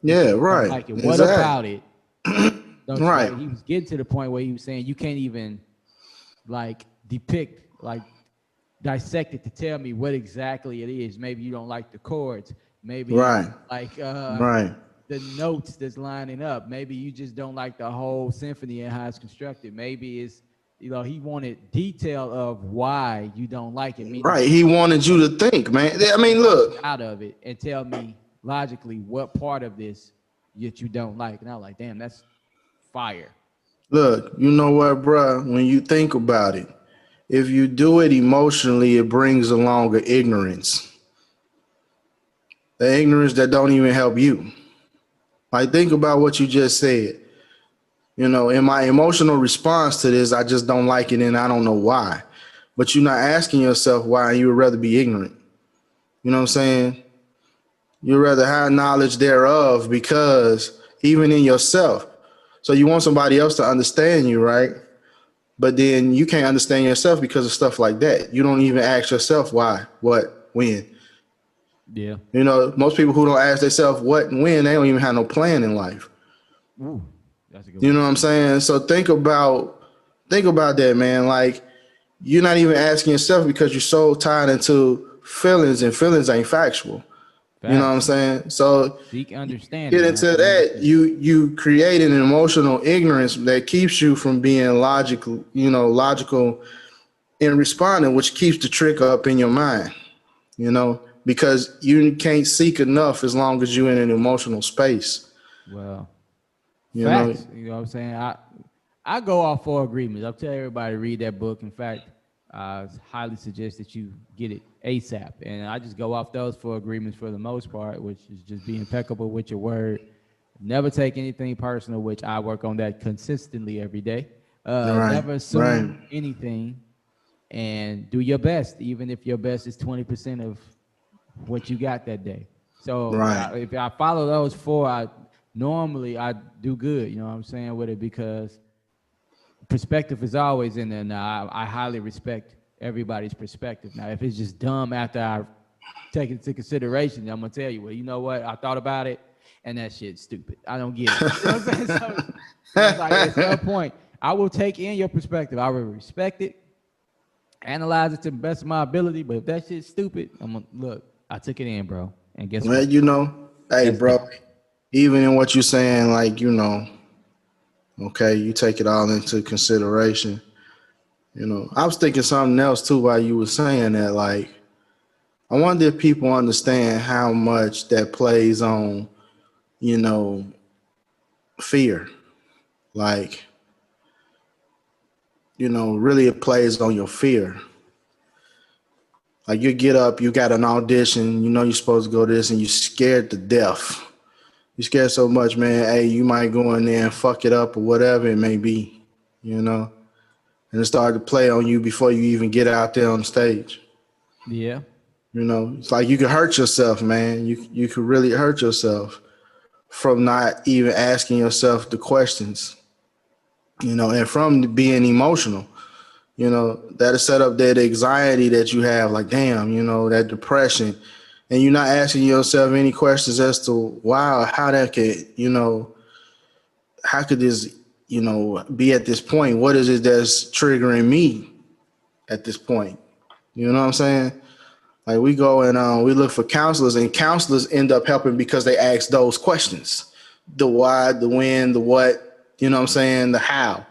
Yeah, Don't right. like it. What about it? Don't you Right. like? He was getting to the point where he was saying you can't even like depict, like dissect it to tell me what exactly it is. Maybe you don't like the chords. Maybe Right. like Right. the notes that's lining up. Maybe you just don't like the whole symphony and how it's constructed. Maybe it's, he wanted detail of why you don't like it. Meaning, Right. He wanted you to think, man. I mean, look. out of it and tell me logically what part of this that you don't like. And I was like, damn, that's fire. Look, you know what, bruh? When you think about it, if you do it emotionally, it brings along an ignorance. The ignorance that don't even help you. Like, think about what you just said. In my emotional response to this, I just don't like it and I don't know why. But you're not asking yourself why, and you would rather be ignorant. You know what I'm saying? You'd rather have knowledge thereof because even in yourself. So you want somebody else to understand you, right? But then you can't understand yourself because of stuff like that. You don't even ask yourself why, what, when. Yeah. Most people who don't ask themselves what and when, they don't even have no plan in life. Ooh, that's a good You one. know what I'm saying? So think about that, man. Like, you're not even asking yourself because you're so tied into feelings, and feelings ain't factual. Facts. You know what I'm saying? So Seek understanding. get into that. You create an emotional ignorance that keeps you from being logical in responding, which keeps the trick up in your mind, because you can't seek enough as long as you're in an emotional space. Well, You facts. know, You know what I'm saying? I go off for agreements. I'll tell everybody to read that book. In fact, I highly suggest that you get it ASAP. And I just go off those four agreements for the most part, which is just be impeccable with your word. Never take anything personal, which I work on that consistently every day. Right, Never assume right. anything, and do your best, even if your best is 20% of what you got that day. So Right. if I follow those four, I do good. You know what I'm saying, with it, because perspective is always in there. Now I highly respect everybody's perspective. Now if it's just dumb after I take it into consideration, I'm gonna tell you, well, you know what, I thought about it and that shit's stupid. I don't get it. You know what I'm saying? So it's like at some point I will take in your perspective. I will respect it, analyze it to the best of my ability. But if that shit's stupid, I'm gonna look. I took it in, bro. And guess Well, what? hey, That's bro, that. even in what you're saying, like, okay, you take it all into consideration. I was thinking something else too while you were saying that. Like, I wonder if people understand how much that plays on, fear. Like, really it plays on your fear. Like, you get up, you got an audition, you're supposed to go to this, and you're scared to death. You're scared so much, man. Hey, you might go in there and fuck it up or whatever it may be, and it start to play on you before you even get out there on the stage. Yeah. It's like you can hurt yourself, man. You could really hurt yourself from not even asking yourself the questions, and from being emotional. That'll set up that anxiety that you have, like, damn, that depression. And you're not asking yourself any questions as to, wow, how that could, how could this, be at this point? What is it that's triggering me at this point? You know what I'm saying? Like, we go and we look for counselors, and counselors end up helping because they ask those questions: the why, the when, the what. You know what I'm saying? The how.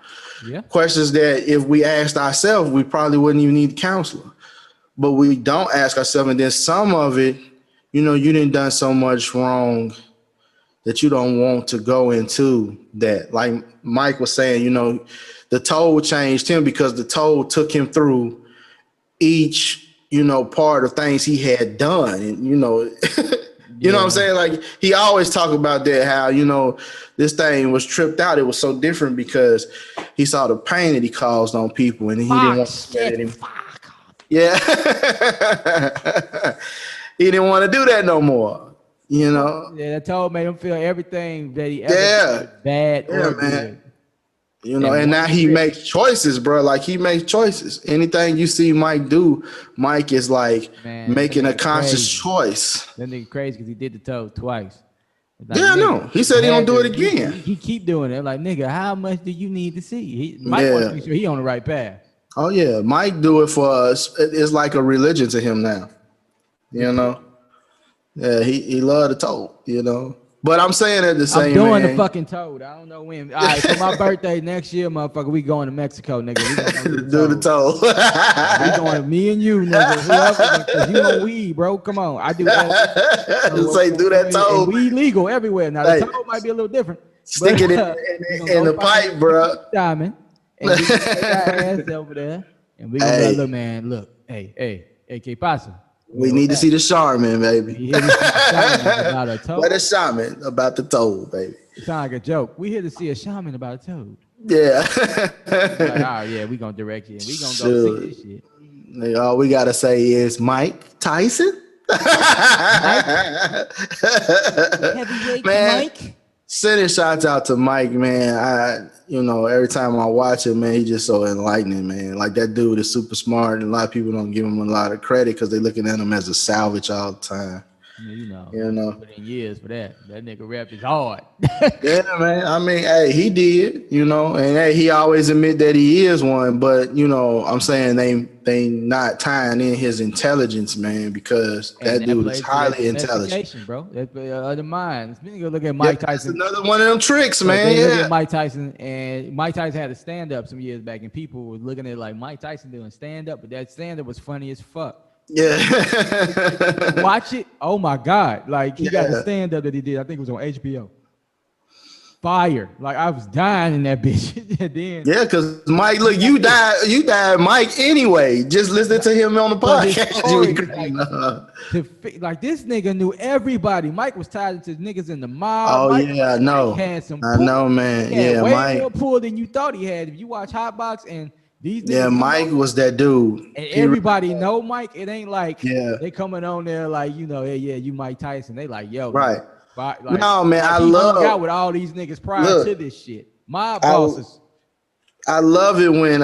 Yeah. Questions that if we asked ourselves, we probably wouldn't even need a counselor. But we don't ask ourselves, and then some of it, you done so much wrong that you don't want to go into that. Like Mike was saying, the toll changed him because the toll took him through each, part of things he had done. And, you know what I'm saying? Like, he always talk about that, how, this thing was tripped out. It was so different because he saw the pain that he caused on people, and he didn't want to do that anymore. Yeah. He didn't want to do that no more. Yeah, that told made him feel everything that he ever did, bad or man. good. You know, And and one now he trick, makes choices, bro. Like he makes choices. Anything you see Mike do, Mike is like man, that making a nigga conscious crazy. choice. That nigga crazy because he did the toe twice. It's like Yeah, I nigga, know. He you said he gonna had do it to. again. He keep doing it. Like nigga, how much do you need to see? Mike wants Yeah. to make sure he on the right path. Oh yeah. Mike do it for us. It's like a religion to him now. You know? Yeah, he loved the toad, you know. But I'm saying at the I'm same doing the man. fucking toad. I don't know when. All right, for my birthday next year, motherfucker, we going to Mexico, nigga. We gonna go do the Do the toad. toad. We going, me and you, nigga. Whoever, because you on weed, bro. Come on, I do edibles. So, Say do that and toad. weed legal everywhere. Now the Hey, toad might be a little different, stick but it we gonna in go the find pipe, bro. Diamond, and we gonna take our ass over there, and we gonna be like, Hey, look, man, look, hey, ¿qué pasa? we need to see the shaman, baby. We here to see the shaman about a toad. What a shaman about the toad, baby. It sound like a joke. We here to see a shaman about a toad. Yeah. Like, oh yeah, we gonna direct you, and we gonna go see this shit. Nigga, all we gotta say is Mike Tyson. Heavyweight Man, Mike. sending shots out to Mike, man. Every time I watch him, man, he's just so enlightening, man. Like that dude is super smart, and a lot of people don't give him a lot of credit because they're looking at him as a salvage all the time. You know. Put in years for that. That nigga rap is hard. Yeah, man. I mean, hey, he did, and hey, he always admit that he is one, but I'm saying they not tying in his intelligence, man, because that dude is highly intelligent, bro. That's other minds. Nigga, look at Mike Tyson. That's another one of them tricks, man. Look at Mike Tyson, and Mike Tyson had a stand up some years back, and people were looking at it like Mike Tyson doing stand up, but that stand up was funny as fuck. Yeah. Watch it. Oh my God. Like he got a stand up that he did. I think it was on HBO. Fire. Like I was dying in that bitch. Then because Mike, look, you died Mike anyway. Just listen to him on the podcast. Like this nigga knew everybody. Mike was tied to niggas in the mob. Oh yeah, I know. I know, man. Yeah, way Mike more pull than you thought he had. If you watch Hotbox and these niggas, yeah, Mike was that dude. And everybody know Mike. It ain't like they coming on there like yeah, you Mike Tyson. They like yo, right. Like, no, man, I he love hung out with all these niggas prior to this shit. My bosses. I love it when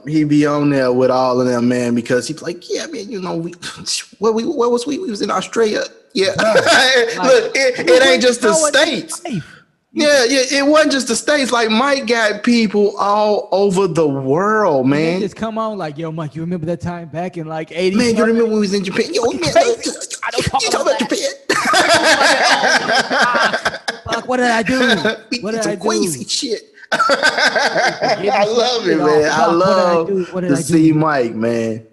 he be on there with all of them, man, because he's like, yeah, man, where was we? We was in Australia. Yeah. Look, it ain't just the States. Yeah, it wasn't just the States. Like Mike got people all over the world, man. They just come on like, yo, Mike, you remember that time back in like 80? Man, you remember when we was in Japan? Yo, man, I don't talk about Japan. Fuck, what did I do? What did I do? Crazy shit. I love it, man. I love to see Mike, man.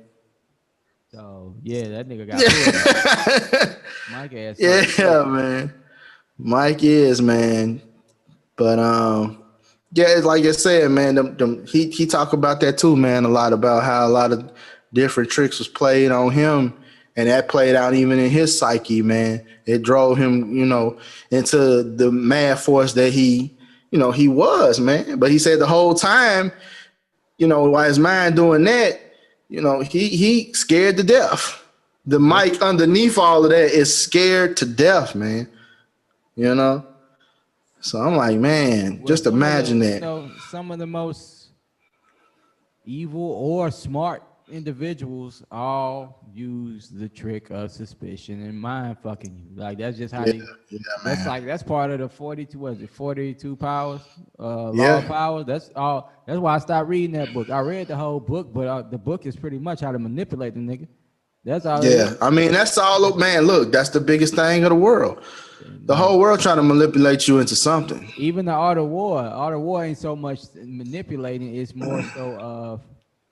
So yeah, that nigga got Mike ass. Yeah, man. Mike is, man. But yeah, like I said, man, he talk about that too, man, a lot about how a lot of different tricks was played on him, and that played out even in his psyche, man. It drove him, into the mad force that he was, man. But he said the whole time, while his mind doing that, he scared to death. The Mike underneath all of that is scared to death, man. So I'm like, man, just imagine that. Some of the most evil or smart individuals all use the trick of suspicion and mind fucking you. Like that's just how that's part of the 42 powers, law of powers. That's all. That's why I stopped reading that book. I read the whole book, but the book is pretty much how to manipulate the nigga. That's all. Yeah, I mean, that's all. Man, look, that's the biggest thing of the world. The whole world trying to manipulate you into something. Even the art of war. Art of war ain't so much manipulating. It's more so of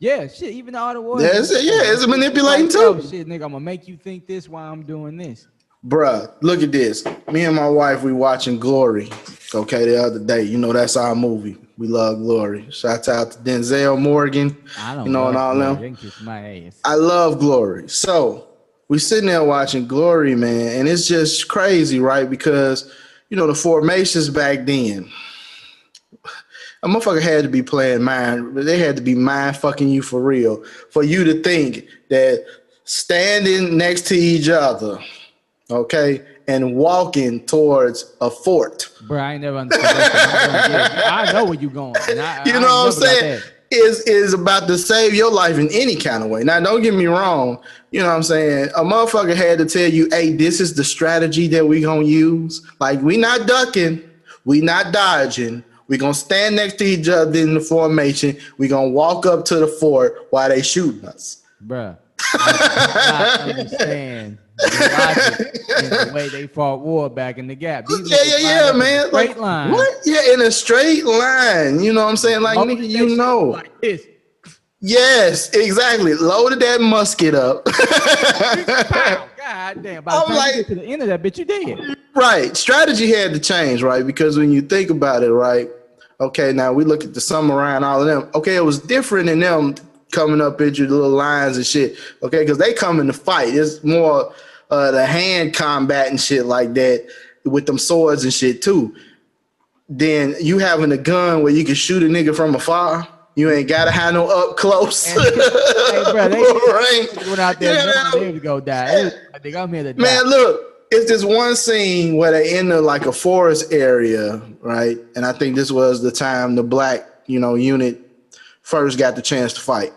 shit. Even the art of war. It's manipulating too. Oh, shit, nigga, I'm gonna make you think this while I'm doing this. Bruh, look at this. Me and my wife, we watching Glory. Okay, the other day. That's our movie. We love Glory. Shout out to Denzel Morgan. And all them. I love Glory. So we sitting there watching Glory, man, and it's just crazy, right? Because the formations back then, a motherfucker had to be playing mind, but they had to be mind fucking you for real, for you to think that standing next to each other, okay, and walking towards a fort. Bro, I ain't never understood that. I know where you going. And You know what I'm saying? Is about to save your life in any kind of way. Now, don't get me wrong. You know what I'm saying? A motherfucker had to tell you, hey, this is the strategy that we gonna use. Like, we not ducking, we not dodging. We gonna stand next to each other in the formation. We gonna walk up to the fort while they shooting us. Bruh, I do not understand the logic in the way they fought war back in the Gap. Yeah, man. Straight line. What? Yeah, in a straight line. You know what I'm saying? Like, nigga, you know. Like this. Yes, exactly. Loaded that musket up. God damn. By the time you get to the end of that bitch, you did. Right. Strategy had to change, right? Because when you think about it, right? Okay, now we look at the samurai and all of them. Okay, it was different in them coming up at your little lines and shit. Okay, because they come in to fight. It's more the hand combat and shit like that with them swords and shit too. Then you having a gun where you can shoot a nigga from afar. You ain't gotta have no up close. Hey, bro, they went out there to go die. I think I'm here to die. Man, look, it's this one scene where they enter like a forest area, right? And I think this was the time the black, unit first got the chance to fight.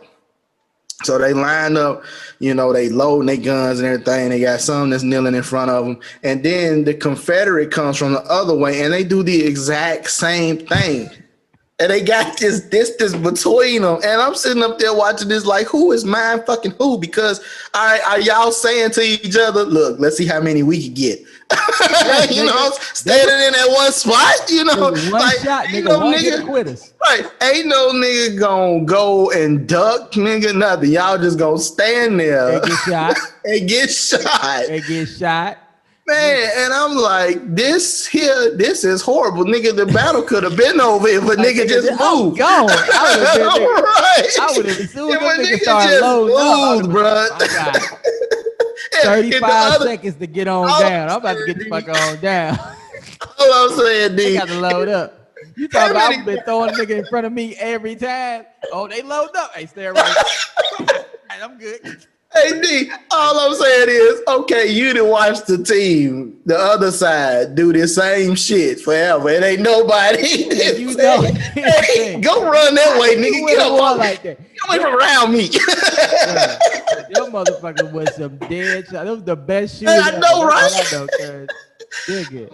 So they line up, they loading their guns and everything. They got some that's kneeling in front of them. And then the Confederate comes from the other way and they do the exact same thing. And they got this distance between them. And I'm sitting up there watching this like, who is mine fucking who? Because are y'all saying to each other, look, let's see how many we can get. Standing in that one spot, one like, shot, nigga, quit us. Right. Ain't no nigga gonna go and duck, nigga, nothing. Y'all just gonna stand there and get shot. and get shot. Man, and I'm like, this is horrible. Nigga, the battle could have been over if a nigga just moved. Gone. I would have as soon as that nigga started loading up, bro. 35 seconds to get on down. I'm about to get the fuck on down. All I'm saying, D. They got to load up. You talking about I've been throwing a nigga in front of me every time. Oh, they load up. Hey, stay right. I'm good. Hey, D, all I'm saying is, okay, you done watch the team, the other side, do the same shit forever. It ain't nobody. Hey, go run that way, nigga. Get up like that. Get away from around me. Your motherfucker was some dead shot. That was the best shooter. I know, right?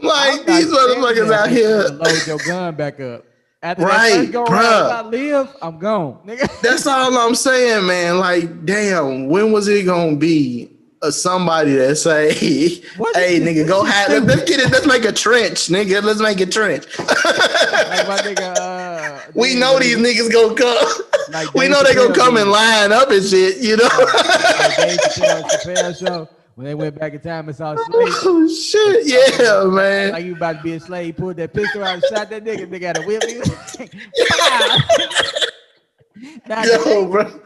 Like, these motherfuckers out here. Load your gun back up. After that first go around, if I live, I'm gone, nigga. That's all I'm saying, man. Like, damn, when was it gonna be somebody that say, "Hey, nigga, go hide. Let's get it. Let's make a trench, nigga. Let's make a trench." Like my nigga, we know these niggas gonna come. Like we know they gonna come and line up and shit. You know. Like Dave Chappelle show. When they went back in time and saw slaves. Oh shit, yeah, man. Like you about to be a slave, pulled that pistol out and shot that nigga. Nigga had a whip. Yo, bro.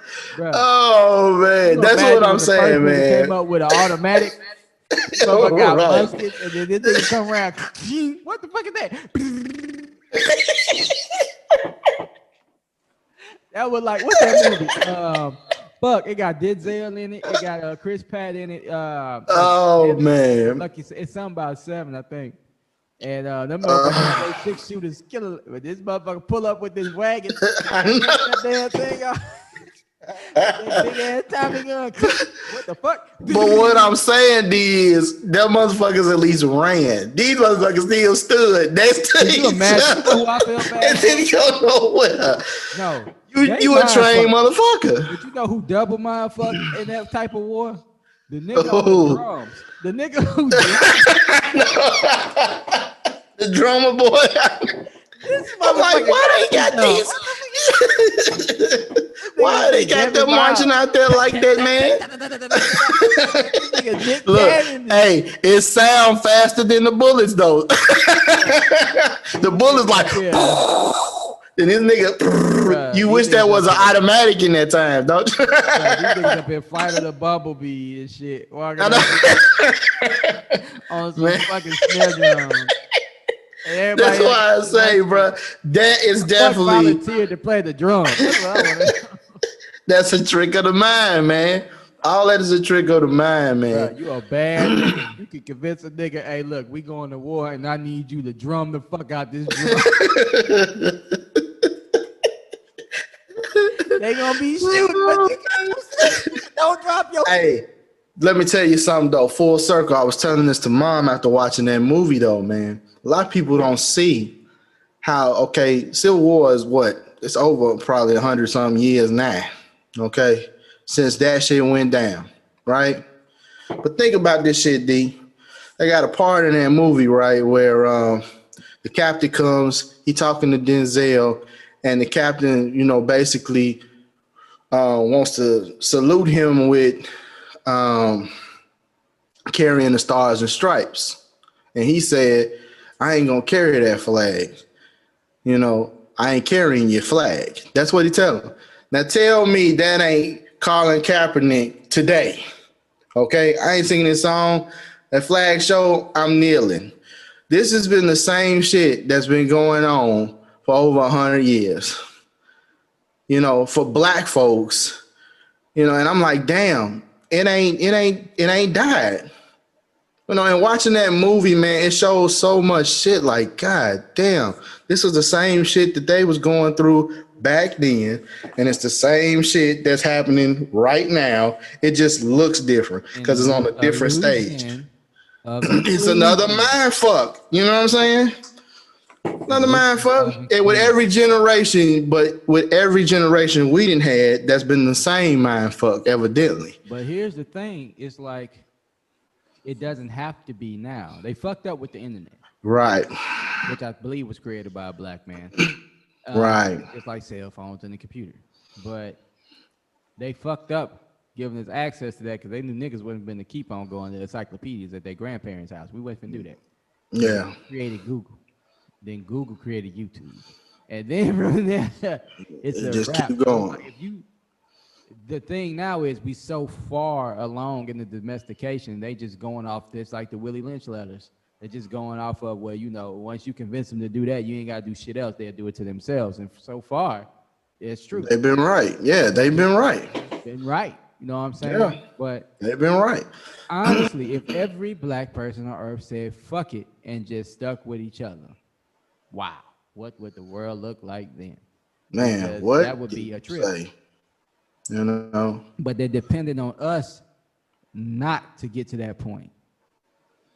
Oh man, that's what I'm saying, man. Came up with an automatic. So I got busted, and then this nigga come around. What the fuck is that? That was like, what's that movie? Fuck, it got Denzel in it. It got Chris Pratt in it. Man. Lucky, it's something about 7, I think. And them motherfuckers, 6 shooters kill it. But this motherfucker pull up with this wagon. That damn thing off. Big ass Tommy gun. What the fuck? But what I'm saying is, them motherfuckers at least ran. These motherfuckers still stood next to each other. Who I feel bad and then you don't know where. No. You a trained motherfucker. But you know who double mindfuck in that type of war? The nigga on the drums. The nigga who the drummer boy. I'm like, why they got these? Why they got them marching out there like that, man? Look, hey, it sound faster than the bullets, though. The bullets like. And this nigga, you wish that was an automatic in that time, don't you? These niggas up here fighting the bumblebee and shit. Walking on some fucking snare drums. That's why I say, bro, that is definitely volunteered to play the drums. That's what I want. That's a trick of the mind, man. All that is a trick of the mind, man. Bruh, you a bad nigga. You can convince a nigga, hey, look, we going to war and I need you to drum the fuck out this drum. They gonna be shooting, but you can't. Don't drop your. Hey, let me tell you something though. Full circle. I was telling this to mom after watching that movie though, man. A lot of people don't see how, okay, Civil War is what? It's over probably 100 something years now. Okay. Since that shit went down, right? But think about this shit, D. They got a part in that movie, right, where the captain comes, he talking to Denzel, and the captain, you know, basically wants to salute him with carrying the stars and stripes. And he said, I ain't gonna carry that flag. You know, I ain't carrying your flag. That's what he tell him. Now tell me that ain't Colin Kaepernick today. Okay, I ain't singing this song. That flag show, I'm kneeling. This has been the same shit that's been going on for over 100 years. You know, for black folks, you know, and I'm like, damn, it ain't died. You know, and watching that movie, man, it shows so much shit. Like, God damn, this was the same shit that they was going through back then, and it's the same shit that's happening right now. It just looks different because it's on a different stage. It's another mind fuck. You know what I'm saying? Another mind fuck. And with every generation, we didn't had, that's been the same mind fuck, evidently. But here's the thing: it's like it doesn't have to be now. They fucked up with the internet, Right. which I believe was created by a black man. Right. Just like cell phones and the computer. But they fucked up giving us access to that because they knew niggas wouldn't been to keep on going to encyclopedias at their grandparents' house. We wouldn't do that. Yeah. We created Google. Then Google created YouTube. And then from there, it's a just wrap. keep going. If you, the thing now is we so far along in the domestication, they just going off this like the Willie Lynch letters. They're just going off of, well, you know, once you convince them to do that, you ain't got to do shit else. They'll do it to themselves. And so far, it's true. They've been right. Yeah, they've been right. Been right. You know what I'm saying? Yeah. But they've been right. honestly, if every black person on earth said fuck it and just stuck with each other, wow, what would the world look like then? Man, Because what that would be a trip. say? You know? But they're dependent on us not to get to that point.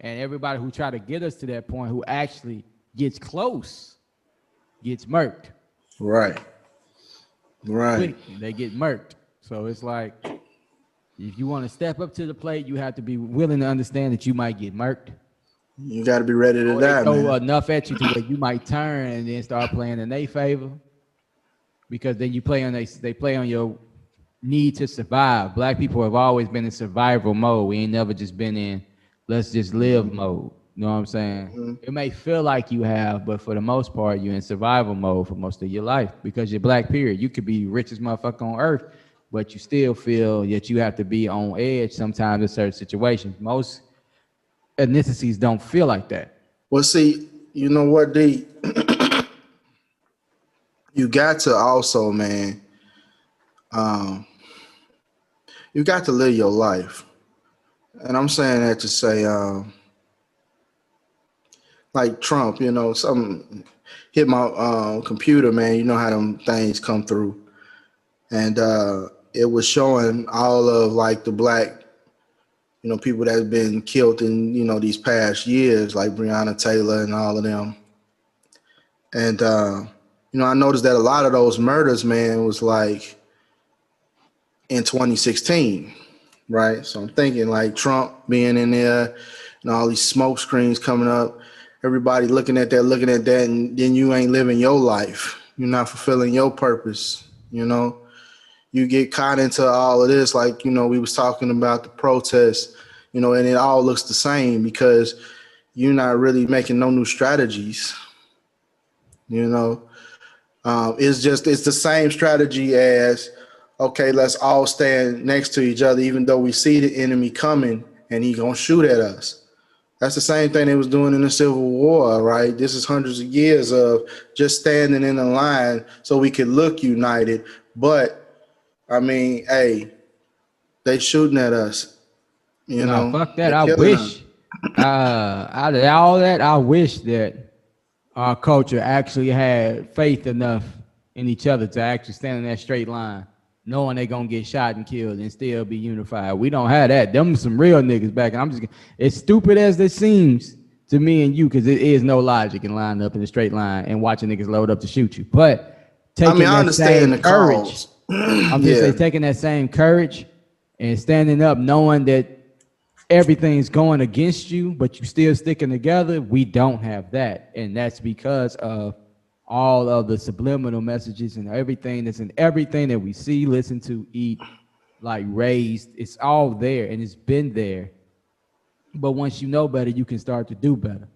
And everybody who try to get us to that point, who actually gets close, gets murked. Right. Right. Quick, they get murked. So it's like, if you want to step up to the plate, you have to be willing to understand that you might get murked. You got to be ready to die, Throw man. enough at you to where you might turn and then start playing in their favor, because then you play on they play on your need to survive. Black people have always been in survival mode. We ain't never just been in let's just live mode. You know what I'm saying? Mm-hmm. It may feel like you have, but for the most part, you're in survival mode for most of your life because you're black, period. You could be richest motherfucker on earth, but you still feel that you have to be on edge sometimes in certain situations. Most ethnicities don't feel like that. Well, see, you know what, D? You got to also, man, you got to live your life. And I'm saying that to say, like Trump, you know, something hit my computer, man. You know how them things come through. And it was showing all of like the black, you know, people that's been killed in, you know, these past years, like Breonna Taylor and all of them. And, you know, I noticed that a lot of those murders, man, was like in 2016, right? So I'm thinking like Trump being in there and all these smoke screens coming up, everybody looking at that, and then you ain't living your life. You're not fulfilling your purpose, you know? You get caught into all of this, like, you know, we was talking about the protests, you know, and it all looks the same because you're not really making no new strategies, you know. It's the same strategy as, okay, let's all stand next to each other, even though we see the enemy coming and he gonna shoot at us. That's the same thing they was doing in the Civil War, right? This is hundreds of years of just standing in a line so we could look united. But I mean, hey, they shooting at us. You No, know, fuck that. they're I killing us. wish, out of all that, I wish that our culture actually had faith enough in each other to actually stand in that straight line, knowing they're gonna get shot and killed and still be unified. We don't have that. Them some real niggas back. And I'm just as stupid as this seems to me and you, because it is no logic in lining up in a straight line and watching niggas load up to shoot you. But I mean, taking I that understand same the courage, cause. I'm just Yeah. saying, taking that same courage and standing up, knowing that everything's going against you, but you still sticking together. We don't have that, and that's because of all of the subliminal messages and everything that's in everything that we see, listen to, eat, like raised. It's all there, and it's been there. But once you know better, you can start to do better.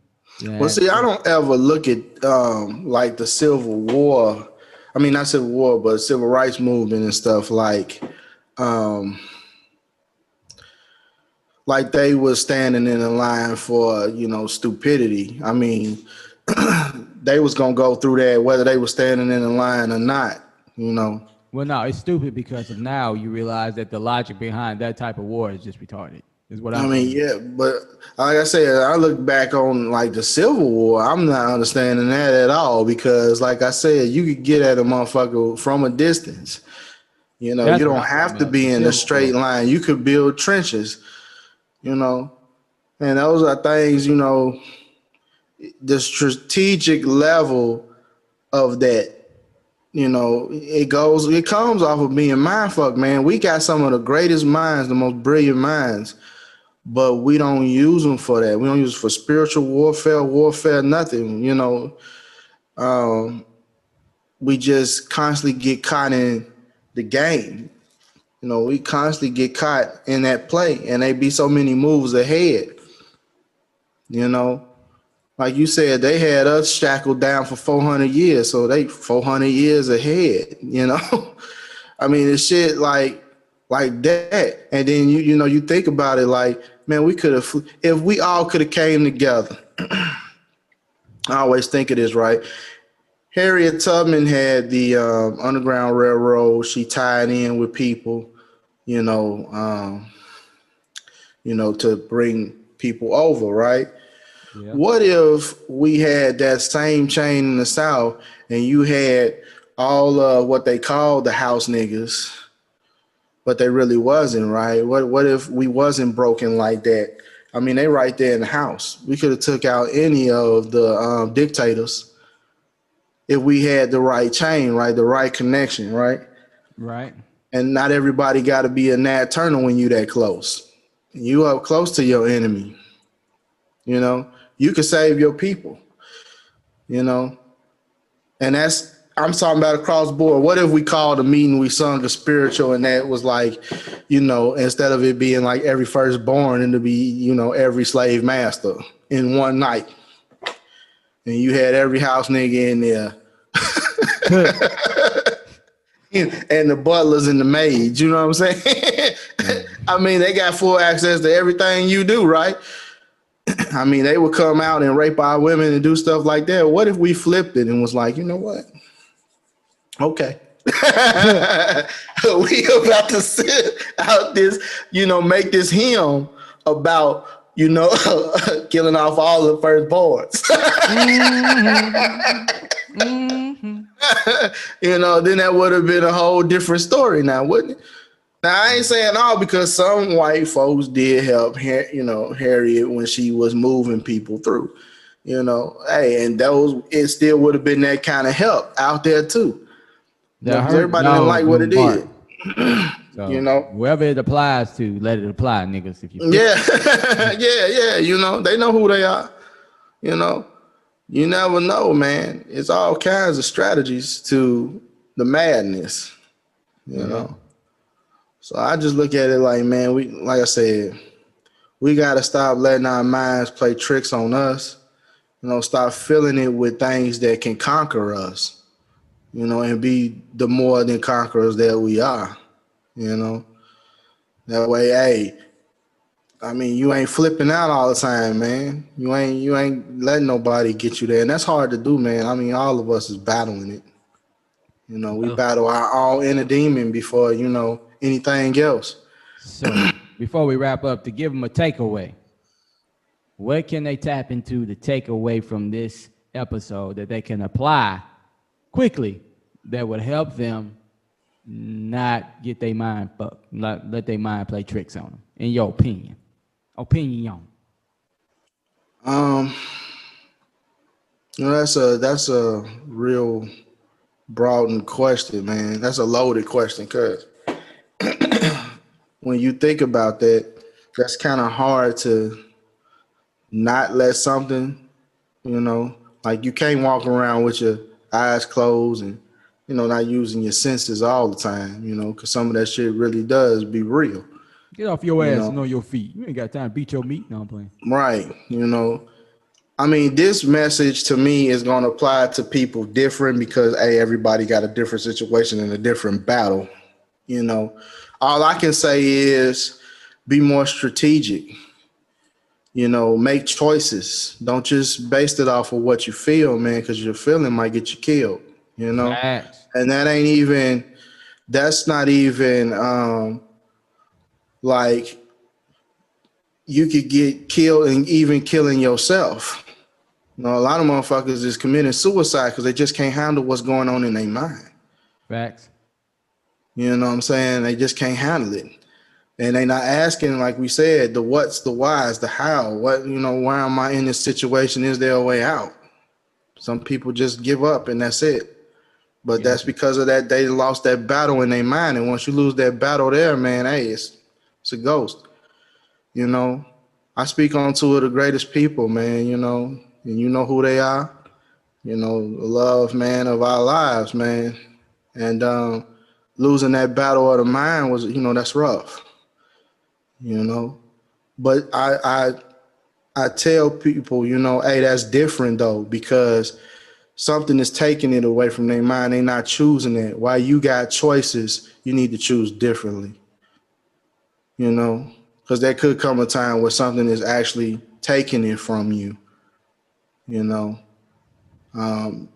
Well, Yeah, see, I don't ever look at like the Civil War. I mean, not Civil War, but Civil Rights Movement and stuff um, like they was standing in a line for stupidity. I mean, they was gonna go through that whether they were standing in a line or not. You know. well, no, it's stupid because of now you realize that the logic behind that type of war is just retarded. Is what I I'm mean, saying. yeah, but like I said, I look back on like the Civil War. I'm not understanding that at all because, like I said, you could get at a motherfucker from a distance. You know, you That's what don't I'm talking have to about. The be in a Civil straight War. line. You could build trenches. You know, and those are things. The strategic level of that. It comes off of being mindfuck, man. We got some of the greatest minds, the most brilliant minds, but we don't use them for that. We don't use it for spiritual warfare, nothing. We just constantly get caught in the game. We constantly get caught in that play, and they be so many moves ahead. You know, like you said, they had us shackled down for 400 years, so they 400 years ahead. I mean, it's shit like that. And then you think about it like, man, we could have if we all could have came together. I always think of this, right? Harriet Tubman had the Underground Railroad. She tied in with people, you know, um, to bring people over, right? Yeah. What if we had that same chain in the South and you had all of what they called the house niggas, but they really wasn't, right? What if we wasn't broken like that? I mean, they right there in the house. We could have took out any of the dictators if we had the right chain, right? The right connection, right? Right. And not everybody got to be a Nat Turner when you that close. You up close to your enemy, you can save your people, and I'm talking about across the board. What if we called a meeting, we sung a spiritual, and that was like, instead of it being like every firstborn, and to be, every slave master in one night, and you had every house nigga in there, and the butlers and the maids. You know what I'm saying? I mean, they got full access to everything you do, right? I mean, they would come out and rape our women and do stuff like that. What if we flipped it and was like, you know what? Okay. We about to sit out this, make this hymn about, killing off all the firstborns. Then that would have been a whole different story now, wouldn't it? Now, I ain't saying all because some white folks did help, Harriet when she was moving people through, hey, and it still would have been that kind of help out there too. Because Hurt everybody didn't like what it did, So whoever it applies to, let it apply, niggas. If you Yeah, yeah. They know who they are. You never know, man. It's all kinds of strategies to the madness, you know. So I just look at it like, man, like I said, we got to stop letting our minds play tricks on us. Stop filling it with things that can conquer us, and be the more than conquerors that we are, That way, hey, I mean, you ain't flipping out all the time, man. You ain't letting nobody get you there. And that's hard to do, man. I mean, all of us is battling it. We battle our own inner demon before, anything else. So before we wrap up, to give them a takeaway, what can they tap into to take away from this episode that they can apply quickly that would help them not get their mind fucked, not let their mind play tricks on them, in your opinion? That's a real broad question, man. That's a loaded question because when you think about that, that's kind of hard to not let something, like you can't walk around with your eyes closed and, not using your senses all the time, because some of that shit really does be real. Get off your ass and on your feet. You ain't got time to beat your meat. No, I'm playing. Right. I mean, this message to me is going to apply to people different because, hey, everybody got a different situation and a different battle. All I can say is be more strategic. Make choices. Don't just base it off of what you feel, man, because your feeling might get you killed, Facts. And that's not even like you could get killed and even killing yourself. A lot of motherfuckers is committing suicide because they just can't handle what's going on in their mind. Facts. You know what I'm saying? They just can't handle it. And they not asking, like we said, the what's, the whys, the how. Why am I in this situation? Is there a way out? Some people just give up and that's it. But that's because of that they lost that battle in their mind. And once you lose that battle there, man, hey, it's a ghost. I speak on two of the greatest people, man, and you know who they are. The love, man, of our lives, man. And losing that battle of the mind was, that's rough. But I tell people, hey, that's different though, because something is taking it away from their mind. They're not choosing it. While you got choices, you need to choose differently. Because there could come a time where something is actually taking it from you.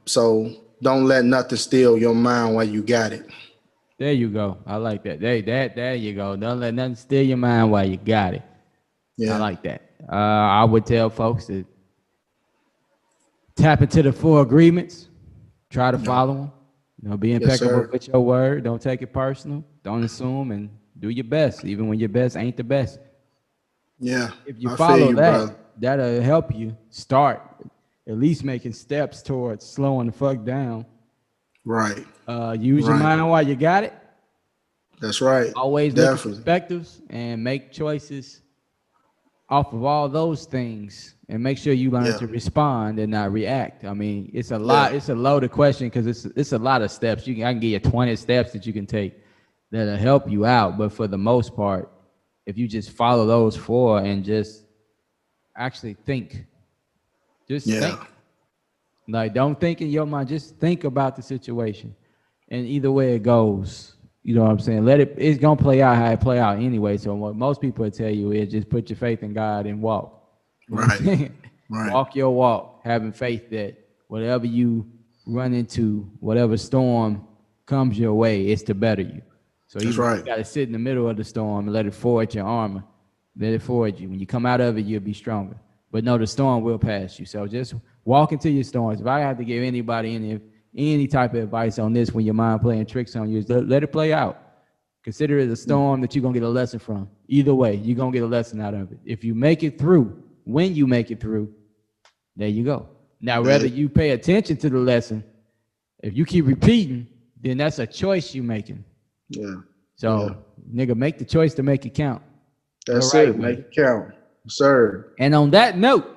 So don't let nothing steal your mind while you got it. There you go. I like that. There you go. Don't let nothing steal your mind while you got it. Yeah. I like that. I would tell folks to tap into the 4 agreements. Try to follow them. Be impeccable with your word. Don't take it personal. Don't assume, and do your best, even when your best ain't the best. Yeah. If you follow that, that'll help you start at least making steps towards slowing the fuck down. Right. Use your mind while you got it. That's right. Always look at perspectives and make choices off of all those things, and make sure you learn to respond and not react. I mean, it's a lot. It's a loaded question because it's a lot of steps. I can give you 20 steps that you can take that'll help you out. But for the most part, if you just follow those 4 and just actually think, think. Like, don't think in your mind, just think about the situation. And either way it goes, you know what I'm saying? It's going to play out how it play out anyway. So what most people will tell you is just put your faith in God and walk. Right. Walk your walk, having faith that whatever you run into, whatever storm comes your way, it's to better you. So you got to sit in the middle of the storm and let it forge your armor. Let it forge you. When you come out of it, you'll be stronger. But no, the storm will pass you. So just walk into your storms. If I have to give anybody any type of advice on this when your mind playing tricks on you, is let it play out. Consider it a storm that you're going to get a lesson from. Either way, you're going to get a lesson out of it. If you make it through, when you make it through, there you go. Now, whether you pay attention to the lesson, if you keep repeating, then that's a choice you're making. Yeah. So, nigga, make the choice to make it count. That's it. Make it count. Sir. And on that note,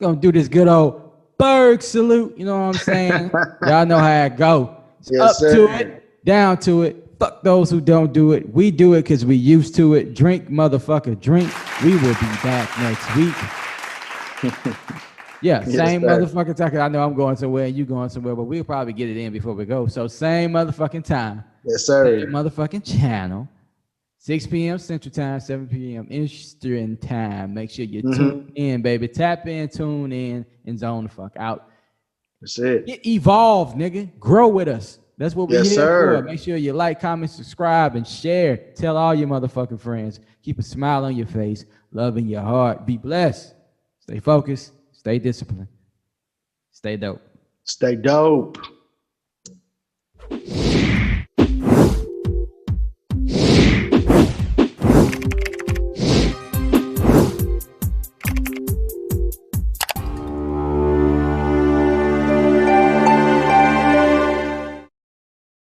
gonna do this good old Berg salute. You know what I'm saying? Y'all know how it go. It's up to it, down to it. Fuck those who don't do it. We do it because we used to it. Drink, motherfucker, drink. We will be back next week. Same motherfucking time. I know I'm going somewhere and you going somewhere, but we'll probably get it in before we go. So same motherfucking time. Yes, sir. Same motherfucking channel. 6 p.m. Central Time, 7 p.m. Eastern Time. Make sure you tune in, baby. Tap in, tune in, and zone the fuck out. That's it. Evolve, nigga. Grow with us. That's what we're Yes, here sir. for. Make sure you like, comment, subscribe, and share. Tell all your motherfucking friends. Keep a smile on your face, love in your heart. Be blessed. Stay focused. Stay disciplined. Stay dope. Stay dope.